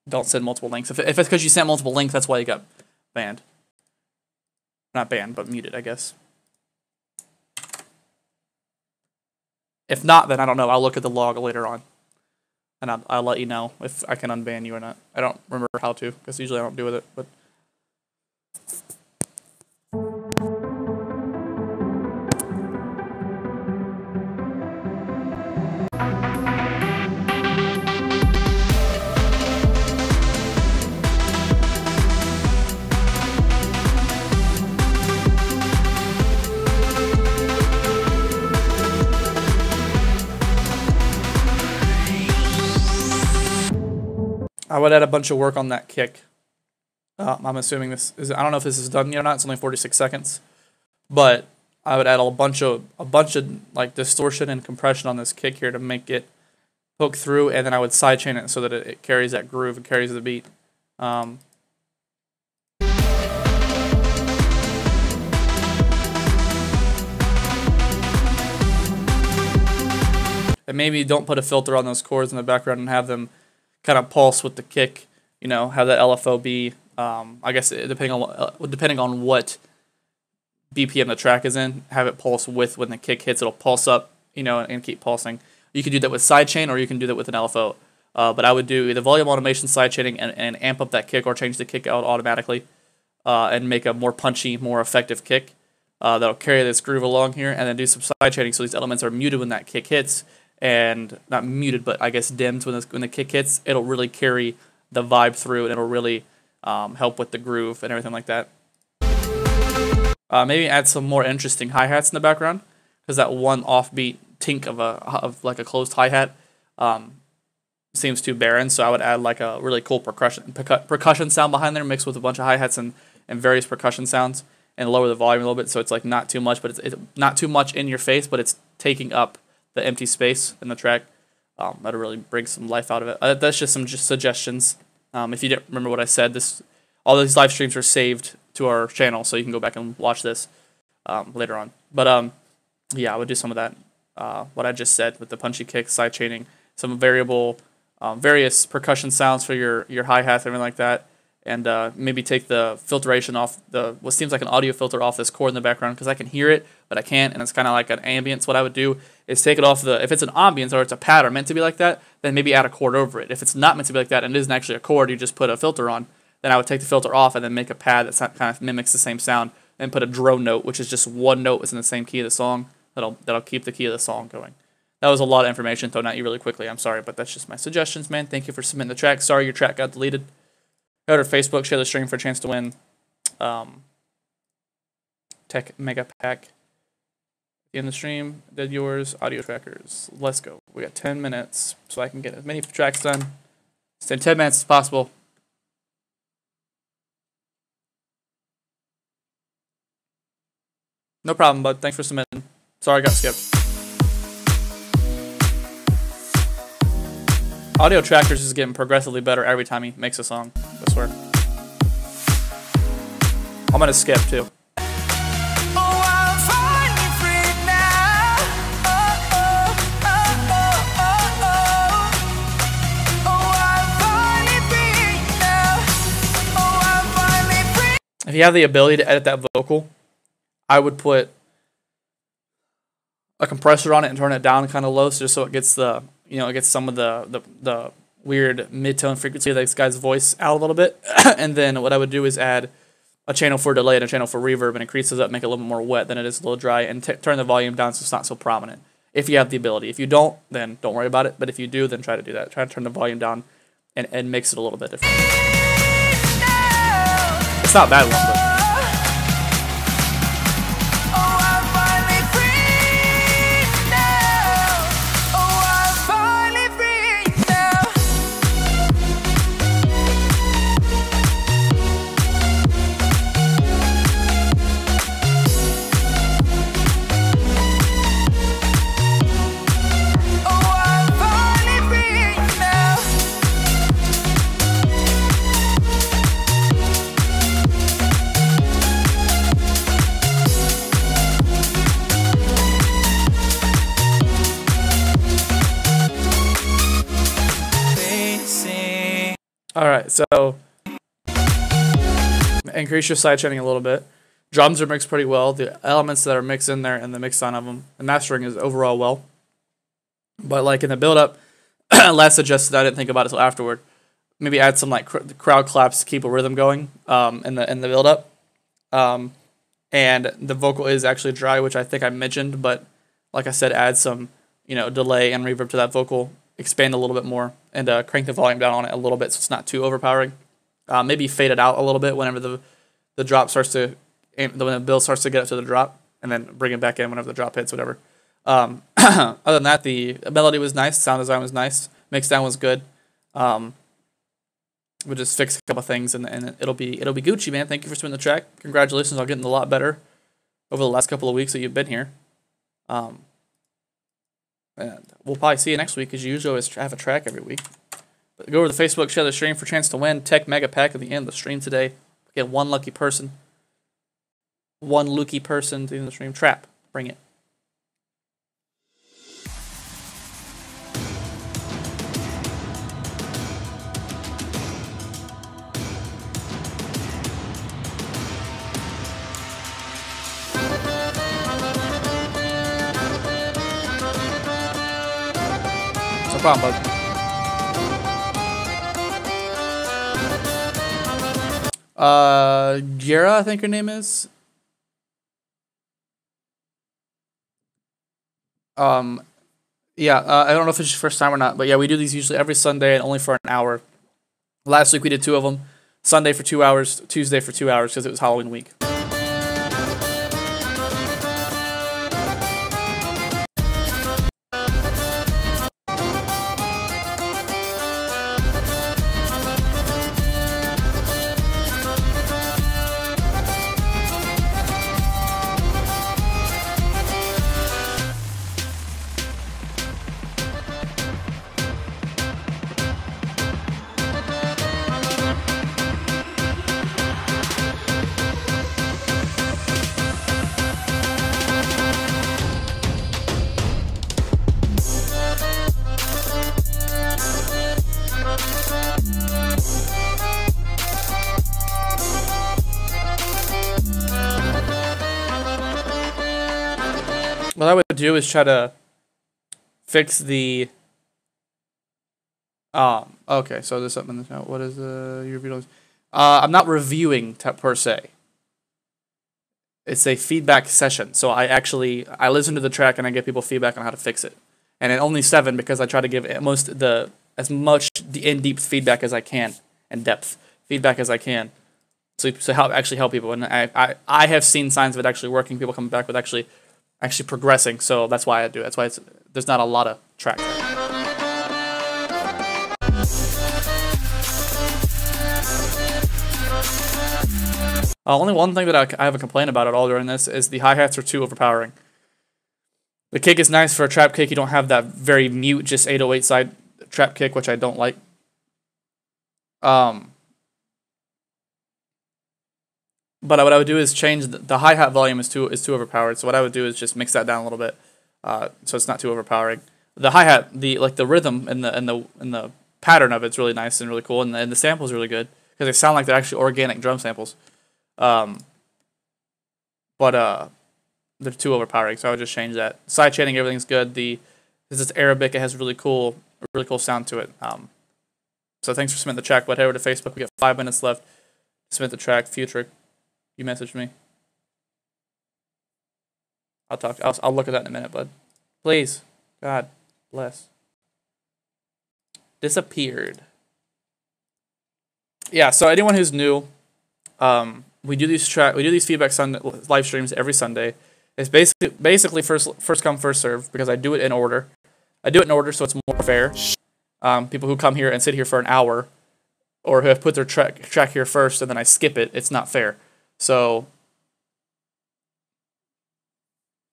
don't send multiple links. If it's because you sent multiple links, that's why you got banned. Not banned, but muted, I guess. If not, then I don't know. I'll look at the log later on, and I'll let you know if I can unban you or not. I don't remember how to, because usually I don't do with it, but. I would add a bunch of work on that kick. I'm assuming this is. I don't know if this is done yet or not. It's only 46 seconds, but I would add a bunch of like distortion and compression on this kick here to make it poke through, and then I would sidechain it so that it carries that groove and carries the beat. And maybe don't put a filter on those chords in the background and have them kind of pulse with the kick. You know, have that LFO be, I guess depending on what BPM the track is in, have it pulse with when the kick hits. It'll pulse up, you know, and keep pulsing. You can do that with sidechain, or you can do that with an LFO. But I would do either volume automation sidechaining and amp up that kick, or change the kick out automatically and make a more punchy, more effective kick that'll carry this groove along here, and then do some sidechaining so these elements are muted when that kick hits, and not muted, but I guess dimmed when the kick hits. It'll really carry the vibe through, and it'll really help with the groove and everything like that. Maybe add some more interesting hi-hats in the background, because that one offbeat tink of like a closed hi-hat seems too barren. So I would add like a really cool percussion sound behind there, mixed with a bunch of hi-hats and various percussion sounds, and lower the volume a little bit so it's like not too much, but it's not too much in your face, but it's taking up the empty space in the track. That'll really bring some life out of it. That's just some suggestions. If you didn't remember what I said, all these live streams are saved to our channel, so you can go back and watch this later on. But yeah, I would do some of that, what I just said, with the punchy kick, side chaining, some various percussion sounds for your hi-hats, everything like that, and maybe take the filtration off, what seems like an audio filter off this chord in the background, because I can hear it, but I can't, and it's kind of like an ambience. What I would do is take it off if it's an ambience or it's a pattern meant to be like that, then maybe add a chord over it. If it's not meant to be like that and it isn't actually a chord, you just put a filter on, then I would take the filter off and then make a pad that kind of mimics the same sound, and put a drone note, which is just one note that's in the same key of the song, that'll keep the key of the song going. That was a lot of information thrown at you really quickly. I'm sorry, but that's just my suggestions, man. Thank you for submitting the track. Sorry your track got deleted. Go to Facebook, share the stream for a chance to win Tech Mega Pack. In the stream, did yours, audio trackers. Let's go. We got 10 minutes, so I can get as many tracks done. Stay 10 minutes as possible. No problem, bud. Thanks for submitting. Sorry I got skipped. Audio trackers is getting progressively better every time he makes a song, I swear. I'm gonna skip too. If you have the ability to edit that vocal, I would put a compressor on it and turn it down kind of low, just so it gets it gets some of the weird mid-tone frequency of this guy's voice out a little bit. And then what I would do is add a channel for delay and a channel for reverb, and increase those up, make it a little bit more wet than it is a little dry, and turn the volume down so it's not so prominent. If you have the ability. If you don't, then don't worry about it. But if you do, then try to do that. Try to turn the volume down and mix it a little bit different. It's not a bad one, but... Alright, so increase your sidechaining a little bit. Drums are mixed pretty well. The elements that are mixed in there and the mix on of them. The mastering is overall well. But like in the build-up, last suggested, I didn't think about it until afterward. Maybe add some like crowd claps to keep a rhythm going in the build-up. And the vocal is actually dry, which I think I mentioned, but like I said, add some delay and reverb to that vocal. Expand a little bit more, and crank the volume down on it a little bit so it's not too overpowering. Maybe fade it out a little bit whenever the drop starts to, when the build starts to get up to the drop, and then bring it back in whenever the drop hits, whatever. Other than that, the melody was nice, sound design was nice, mix down was good. We'll just fix a couple things, and it'll be Gucci, man. Thank you for submitting the track. Congratulations on getting a lot better over the last couple of weeks that you've been here. And we'll probably see you next week, because you usually always have a track every week. But go over to Facebook, share the stream for a chance to win Tech Mega Pack at the end of the stream today. Get one lucky person. One lucky person to the end of the stream. Trap. Bring it. No problem, bud. Gira, I think her name is. Yeah, I don't know if it's your first time or not, but yeah, we do these usually every Sunday and only for an hour. Last week we did 2 of them. Sunday for 2 hours, Tuesday for 2 hours, because it was Halloween week. What I would do is try to fix the okay, so there's something in the chat. What is your videos? I'm not reviewing per se. It's a feedback session. So I listen to the track and I give people feedback on how to fix it. And at only 7, because I try to give as much in-depth feedback as I can, and depth feedback as I can, to help people. And I have seen signs of it actually working. People coming back with actually progressing. So that's why I do it. That's why there's not a lot of tracks. Only one thing that I have a complaint about at all during this is the hi-hats are too overpowering. The kick is nice for a trap kick. You don't have that very mute, just 808 side trap kick, which I don't like. But what I would do is change the hi-hat volume is too overpowered. So what I would do is just mix that down a little bit, so it's not too overpowering. The hi-hat, the rhythm and the pattern of it's really nice and really cool, and the sample is really good because they sound like they're actually organic drum samples. But they're too overpowering, so I would just change that. Side chaining, everything's good. This is Arabic. It has a really cool sound to it. So thanks for submitting the track. But head over to Facebook. We got 5 minutes left. Submit the track. Future, you messaged me. I'll look at that in a minute, bud. Please, God bless. Disappeared. Yeah. So anyone who's new, we do these feedback live streams every Sunday. It's basically first come first serve, because I do it in order. So it's more fair. People who come here and sit here for an hour, or who have put their track here first and then I skip it, it's not fair. So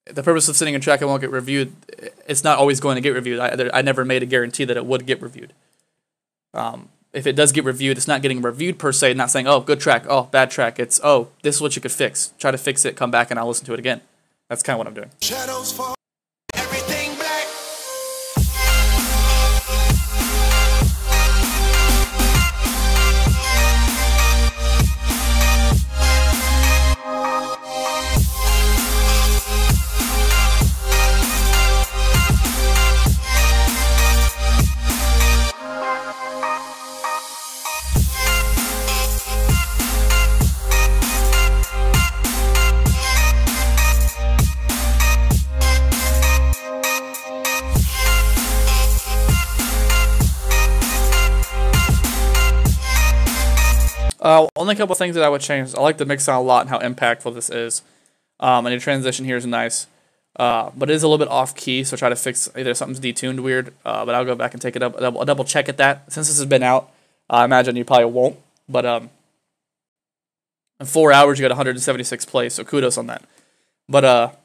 the purpose of sitting in track and won't get reviewed, it's not always going to get reviewed. I never made a guarantee that it would get reviewed. If it does get reviewed, it's not getting reviewed per se, not saying, oh, good track, oh, bad track. It's, oh, this is what you could fix. Try to fix it, come back, and I'll listen to it again. That's kind of what I'm doing. Shadows fall, everything black. Only a couple of things that I would change. I like the mix sound a lot and how impactful this is. And the transition here is nice. But it is a little bit off key, so try to fix either something's detuned weird. But I'll go back and take it up. I'll double check at that. Since this has been out, I imagine you probably won't. But in 4 hours, you got 176 plays, so kudos on that. But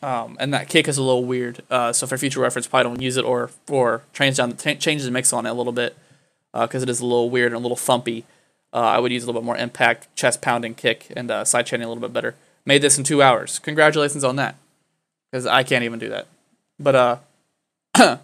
And that kick is a little weird. So for future reference, probably don't use it or change the mix on it a little bit because it is a little weird and a little thumpy. I would use a little bit more impact, chest pounding kick, and side chaining a little bit better. Made this in 2 hours. Congratulations on that, because I can't even do that. But a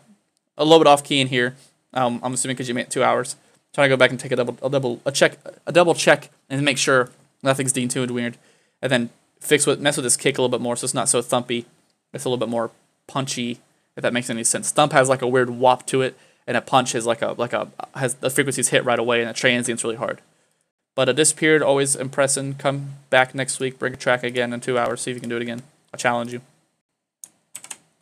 little bit off key in here. I'm assuming because you made it 2 hours. Trying to go back and take a double check and make sure nothing's detuned weird, and then mess with this kick a little bit more so it's not so thumpy. It's a little bit more punchy, if that makes any sense. Thump has like a weird wop to it, and a punch has has the frequencies hit right away, and the transient's really hard. But a disappeared, always impressing. Come back next week, bring a track again in 2 hours, see if you can do it again. I challenge you.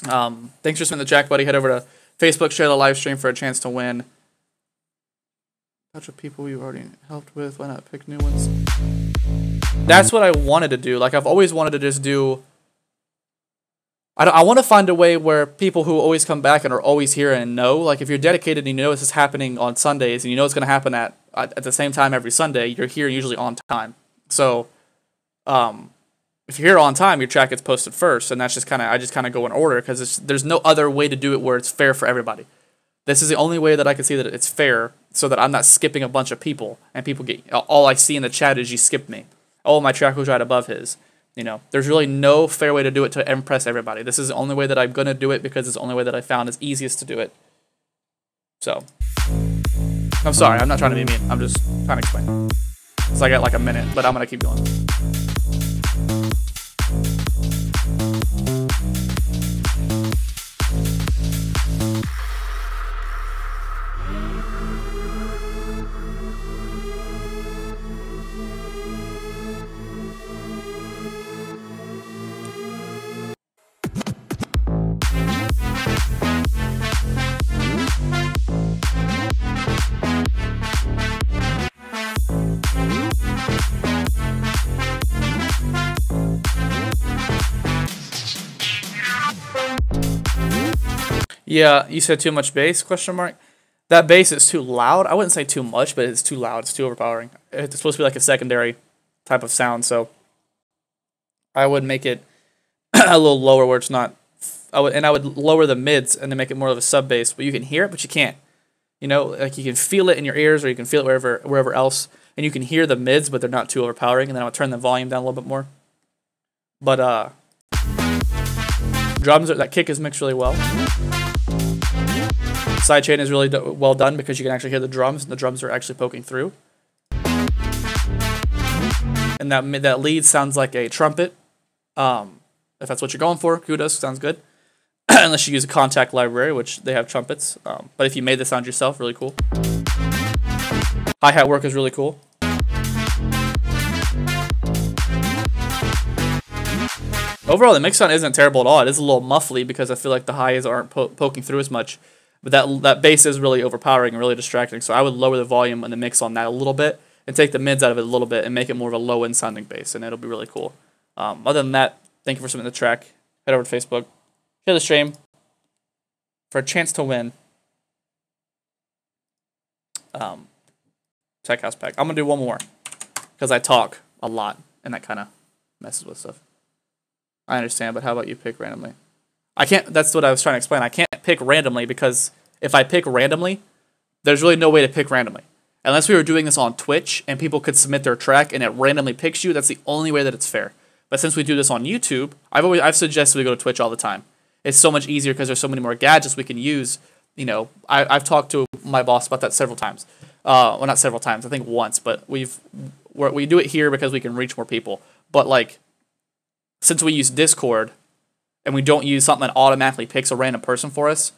Thanks for spending the jack, buddy. Head over to Facebook, share the live stream for a chance to win. Touch with people you've already helped with. Why not pick new ones? That's what I wanted to do. Like, I've always wanted to just do... I want to find a way where people who always come back and are always here and know, like, if you're dedicated and you know this is happening on Sundays and you know it's going to happen at the same time every Sunday, you're here usually on time. So, if you're here on time, your track gets posted first, and that's just I just kind of go in order because there's no other way to do it where it's fair for everybody. This is the only way that I can see that it's fair, so that I'm not skipping a bunch of people, and people get all I see in the chat is you skipped me. Oh, my track was right above his. You know, there's really no fair way to do it to impress everybody. This is the only way that I'm gonna do it because it's the only way that I found is easiest to do it. So, I'm sorry, I'm not trying to be mean. I'm just trying to explain. So I got like a minute, but I'm gonna keep going. Yeah, you said too much bass, question mark? That bass is too loud. I wouldn't say too much, but it's too loud. It's too overpowering. It's supposed to be like a secondary type of sound, so I would make it a little lower where it's not... I would lower the mids and then make it more of a sub bass, but you can hear it, but you can't. You know, like you can feel it in your ears or you can feel it wherever else, and you can hear the mids, but they're not too overpowering, and then I would turn the volume down a little bit more. But, drums, that kick is mixed really well. Sidechain is really well done because you can actually hear the drums, and the drums are actually poking through. And that lead sounds like a trumpet. If that's what you're going for, kudos, sounds good. Unless you use a contact library, which they have trumpets. But if you made the sound yourself, really cool. Hi-hat work is really cool. Overall, the mix sound isn't terrible at all. It is a little muffly because I feel like the highs aren't poking through as much. But that bass is really overpowering and really distracting. So I would lower the volume and the mix on that a little bit and take the mids out of it a little bit and make it more of a low-end sounding bass, and it'll be really cool. Other than that, thank you for submitting the track. Head over to Facebook. Share the stream for a chance to win. Tech House Pack. I'm going to do one more because I talk a lot, and that kind of messes with stuff. I understand, but how about you pick randomly? I can't, that's what I was trying to explain. I can't pick randomly because if I pick randomly, there's really no way to pick randomly. Unless we were doing this on Twitch and people could submit their track and it randomly picks you, that's the only way that it's fair. But since we do this on YouTube, I've suggested we go to Twitch all the time. It's so much easier because there's so many more gadgets we can use. You know, I've talked to my boss about that several times. Well, not several times, I think once, but we do it here because we can reach more people. But like, since we use Discord, and we don't use something that automatically picks a random person for us,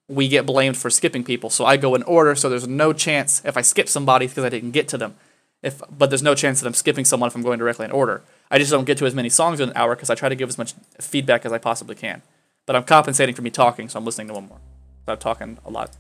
we get blamed for skipping people. So I go in order, so there's no chance if I skip somebody because I didn't get to them. But there's no chance that I'm skipping someone if I'm going directly in order. I just don't get to as many songs in an hour because I try to give as much feedback as I possibly can. But I'm compensating for me talking, so I'm listening to one more. So I'm talking a lot.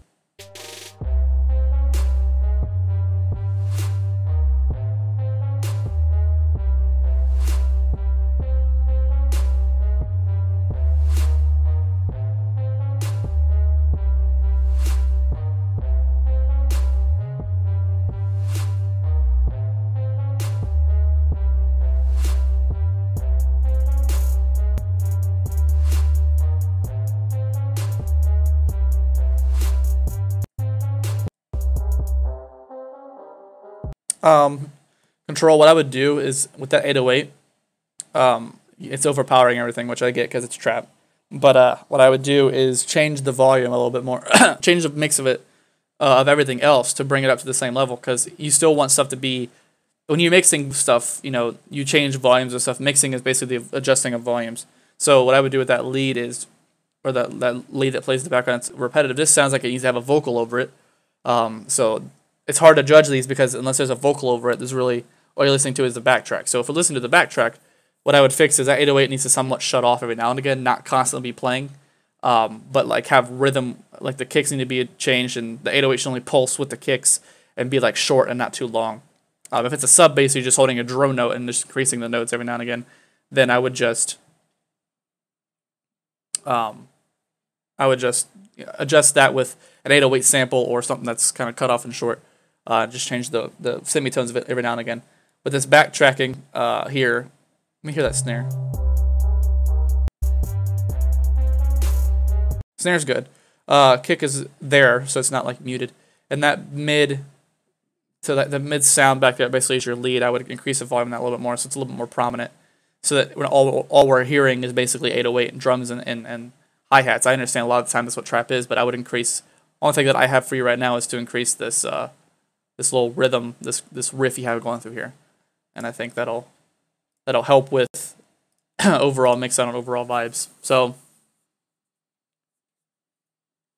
control, what I would do is with that 808, it's overpowering everything, which I get because it's trap. But what I would do is change the volume a little bit more, change the mix of it, of everything else to bring it up to the same level, because you still want stuff to be, when you're mixing stuff, you change volumes and stuff. Mixing is basically the adjusting of volumes. So what I would do with that lead is, or that lead that plays in the background, it's repetitive. This sounds like it needs to have a vocal over it. So it's hard to judge these because unless there's a vocal over it, there's really, all you're listening to is the backtrack. So if we're listening to the backtrack, what I would fix is that 808 needs to somewhat shut off every now and again, not constantly be playing, but like have rhythm, like the kicks need to be changed, and the 808 should only pulse with the kicks and be like short and not too long. If it's a sub bass, you're just holding a drone note and just increasing the notes every now and again, then I would just adjust that with an 808 sample or something that's kind of cut off and short. Just change the semitones of it every now and again. With this backtracking here, let me hear that snare. Snare's good. Kick is there, so it's not like muted. And that mid, so that the mid sound back there basically is your lead. I would increase the volume on that a little bit more, so it's a little bit more prominent. So that when all we're hearing is basically 808 and drums and hi-hats. I understand a lot of the time that's what trap is, but I would increase. Only thing that I have for you right now is to increase this this little rhythm, this riff you have going through here, and I think that'll help with overall mix sound and overall vibes. So,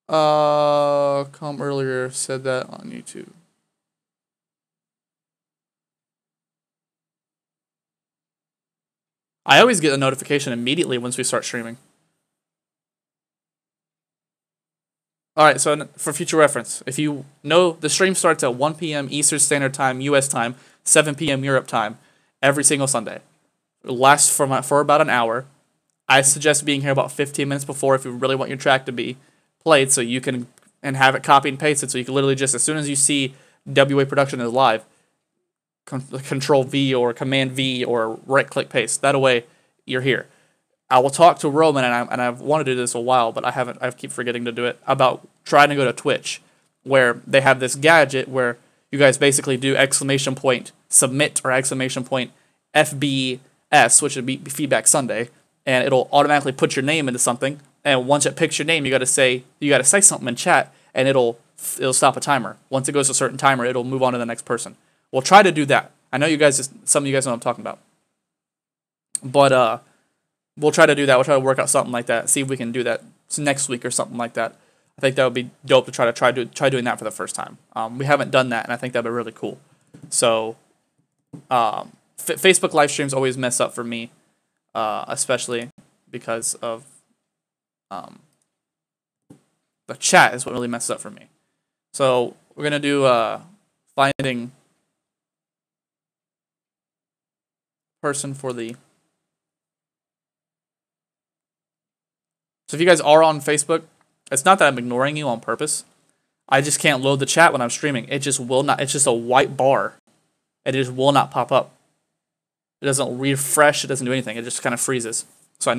Calm earlier said that on YouTube. I always get a notification immediately once we start streaming. Alright, so for future reference, if you know, the stream starts at 1 p.m. Eastern Standard Time, US time, 7 p.m. Europe time, every single Sunday. It lasts for about an hour. I suggest being here about 15 minutes before if you really want your track to be played, so you can, and have it copied and pasted, so you can literally just, as soon as you see WA production is live, Control V or Command V or right click paste. That way, you're here. I will talk to Roman, and I've wanted to do this a while, but I keep forgetting to do it, about trying to go to Twitch, where they have this gadget where you guys basically do > submit or ! FBS, which would be Feedback Sunday, and it'll automatically put your name into something, and once it picks your name, you gotta say something in chat, and it'll stop a timer. Once it goes to a certain timer, it'll move on to the next person. We'll try to do that. I know some of you guys know what I'm talking about. But we'll try to do that. We'll try to work out something like that. See if we can do that next week or something like that. I think that would be dope to try doing that for the first time. We haven't done that, and I think that'd be really cool. So, Facebook live streams always mess up for me, especially because of the chat is what really messes up for me. So we're gonna do finding person for the. So if you guys are on Facebook, it's not that I'm ignoring you on purpose. I just can't load the chat when I'm streaming. It just will not. It's just a white bar. It just will not pop up. It doesn't refresh. It doesn't do anything. It just kind of freezes. So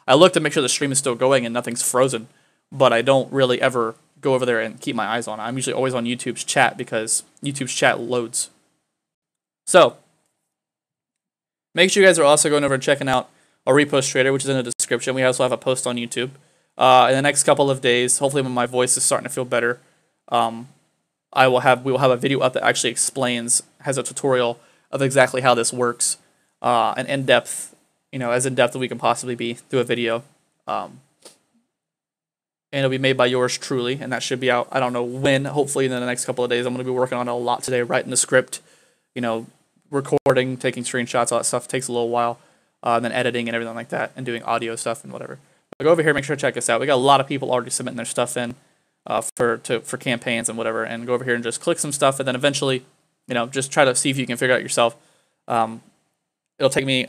I look to make sure the stream is still going and nothing's frozen, but I don't really ever go over there and keep my eyes on it. I'm usually always on YouTube's chat because YouTube's chat loads. So make sure you guys are also going over and checking out our Repost trader, which is in the description. We also have a post on YouTube. In the next couple of days, hopefully when my voice is starting to feel better, we will have a video up that actually has a tutorial of exactly how this works, and in-depth, as in-depth as we can possibly be through a video. And it'll be made by yours truly, and that should be out, I don't know when, hopefully in the next couple of days. I'm going to be working on it a lot today, writing the script, recording, taking screenshots, all that stuff takes a little while, then editing and everything like that, and doing audio stuff and whatever. But go over here, make sure to check us out. We got a lot of people already submitting their stuff in for campaigns and whatever, and go over here and just click some stuff, and then eventually, just try to see if you can figure it out yourself. It'll take me,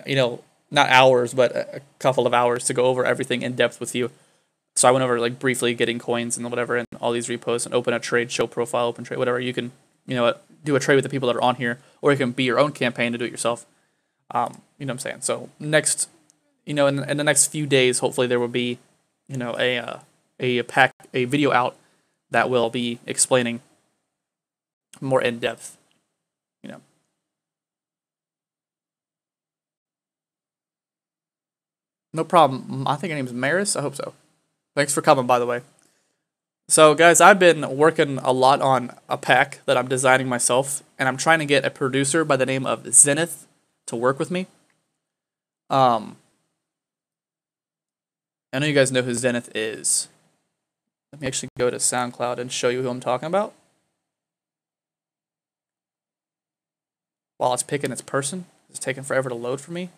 not hours, but a couple of hours to go over everything in depth with you. So I went over briefly getting coins and whatever, and all these reposts, and open a trade, show profile, open trade, whatever. You can, do a trade with the people that are on here, or you can be your own campaign to do it yourself. You know what I'm saying? So next, in the next few days, hopefully there will be, a video out that will be explaining more in depth, No problem. I think her name's Maris. I hope so. Thanks for coming, by the way. So, guys, I've been working a lot on a pack that I'm designing myself, and I'm trying to get a producer by the name of Zenith to work with me. I know you guys know who Zenith is. Let me actually go to SoundCloud and show you who I'm talking about. While it's picking its person, it's taking forever to load for me.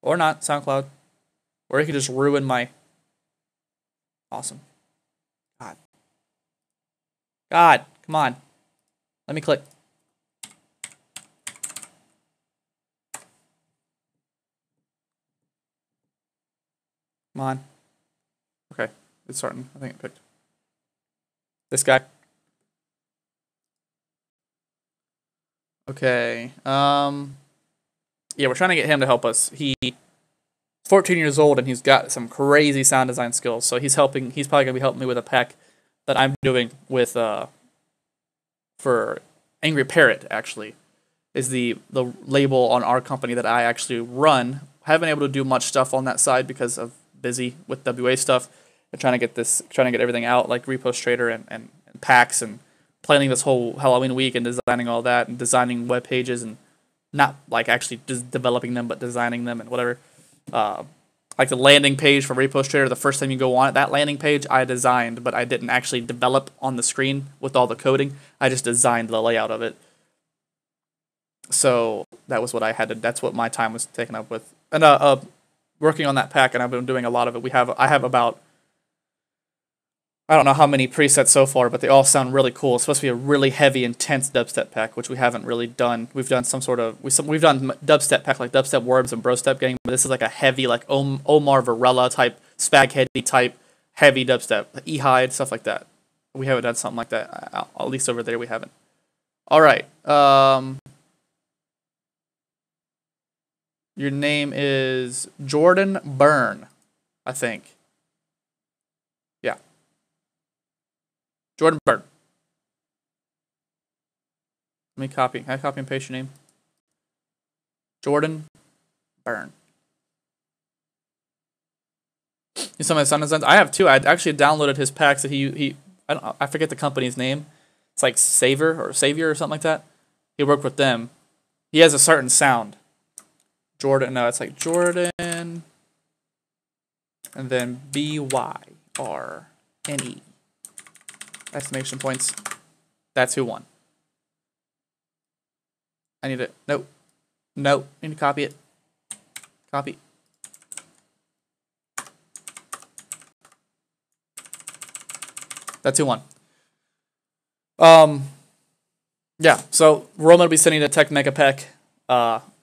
Or not, SoundCloud. Or you could just ruin my... Awesome. God, come on. Let me click. Come on. Okay, it's starting. I think it picked. This guy. Okay. Yeah, we're trying to get him to help us. He's 14 years old and he's got some crazy sound design skills. So he's probably gonna be helping me with a pack that I'm doing with for Angry Parrot, actually, is the label on our company that I actually run. Haven't been able to do much stuff on that side because of busy with WA stuff and trying to get everything out, like Repost Trader and packs, and planning this whole Halloween week and designing all that and designing web pages, and not like actually just developing them but designing them and whatever. Like the landing page for Repost Trader, the first time you go on it, that landing page I designed, but I didn't actually develop on the screen with all the coding. I just designed the layout of it. So that was what I had to. That's what my time was taken up with, and working on that pack. And I've been doing a lot of it. I have about, I don't know how many presets so far, but they all sound really cool. It's supposed to be a really heavy, intense dubstep pack, which we haven't really done. We've done some sort of we've done dubstep pack like Dubstep Worms and Brostep Gang, but this is like a heavy, like Omar Varela type, Spaghetti type, heavy dubstep, E-Hide, stuff like that. We haven't done something like that. At least over there we haven't. All right. Your name is Jordan Byrne, I think. Yeah. Jordan Byrne. Let me copy. Can I copy and paste your name? Jordan Byrne. He's some of my sound designs. I have two. I actually downloaded his packs that I forget the company's name. It's like Savior or something like that. He worked with them. He has a certain sound. Jordan, no, it's like Jordan, and then BYRNE. Exclamation points. That's who won. I need it. Nope. Nope. I need to copy it. Copy. That's who won. Yeah, so Roman will be sending the Tech Mega Pack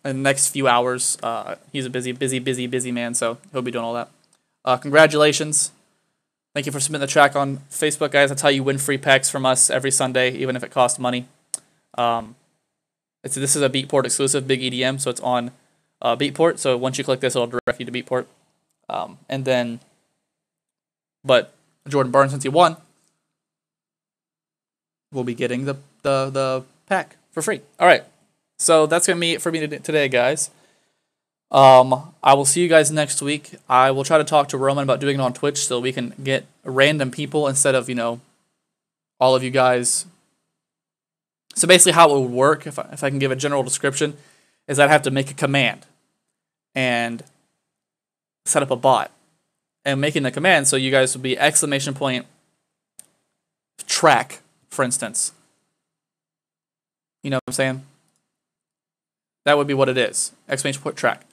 in the next few hours. He's a busy man, so he'll be doing all that. Congratulations. Thank you for submitting the track on Facebook, guys. That's how you win free packs from us every Sunday, even if it costs money. This is a Beatport exclusive, big EDM, so it's on Beatport. So once you click this, it'll direct you to Beatport. But Jordan Byrne, since he won, will be getting the pack for free. All right. So that's going to be it for me today, guys. I will see you guys next week. I will try to talk to Roman about doing it on Twitch so we can get random people instead of, all of you guys. So basically how it would work, if I can give a general description, is I'd have to make a command and set up a bot. And making the command, so you guys would be exclamation point track, for instance. You know what I'm saying? That would be what it is. Exclamation point track.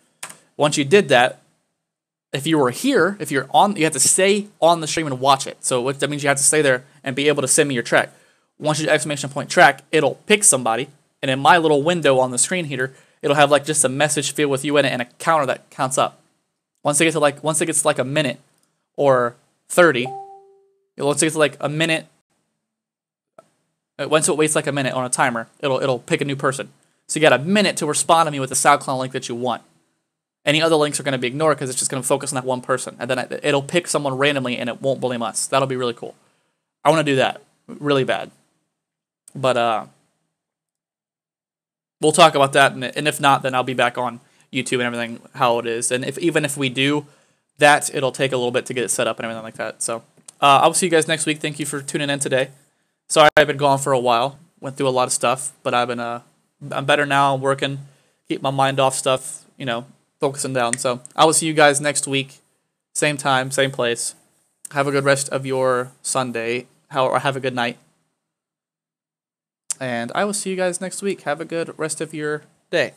Once you did that, if you were here, you have to stay on the stream and watch it. So that means you have to stay there and be able to send me your track. Once you do exclamation point track, it'll pick somebody, and in my little window on the screen here, it'll have like just a message field with you in it and a counter that counts up. Once it gets to like a minute or 30, once it gets to like a minute, once it waits like a minute on a timer, it'll pick a new person. So you got a minute to respond to me with the SoundCloud link that you want. Any other links are going to be ignored because it's just going to focus on that one person. And then it'll pick someone randomly and it won't blame us. That'll be really cool. I want to do that really bad. But we'll talk about that. And if not, then I'll be back on YouTube and everything how it is. And even if we do that, it'll take a little bit to get it set up and everything like that. So I will see you guys next week. Thank you for tuning in today. Sorry I've been gone for a while. Went through a lot of stuff, but I'm better now. I'm working, keep my mind off stuff, focusing down. So I will see you guys next week, same time, same place. Have a good rest of your Sunday, or have a good night. And I will see you guys next week. Have a good rest of your day.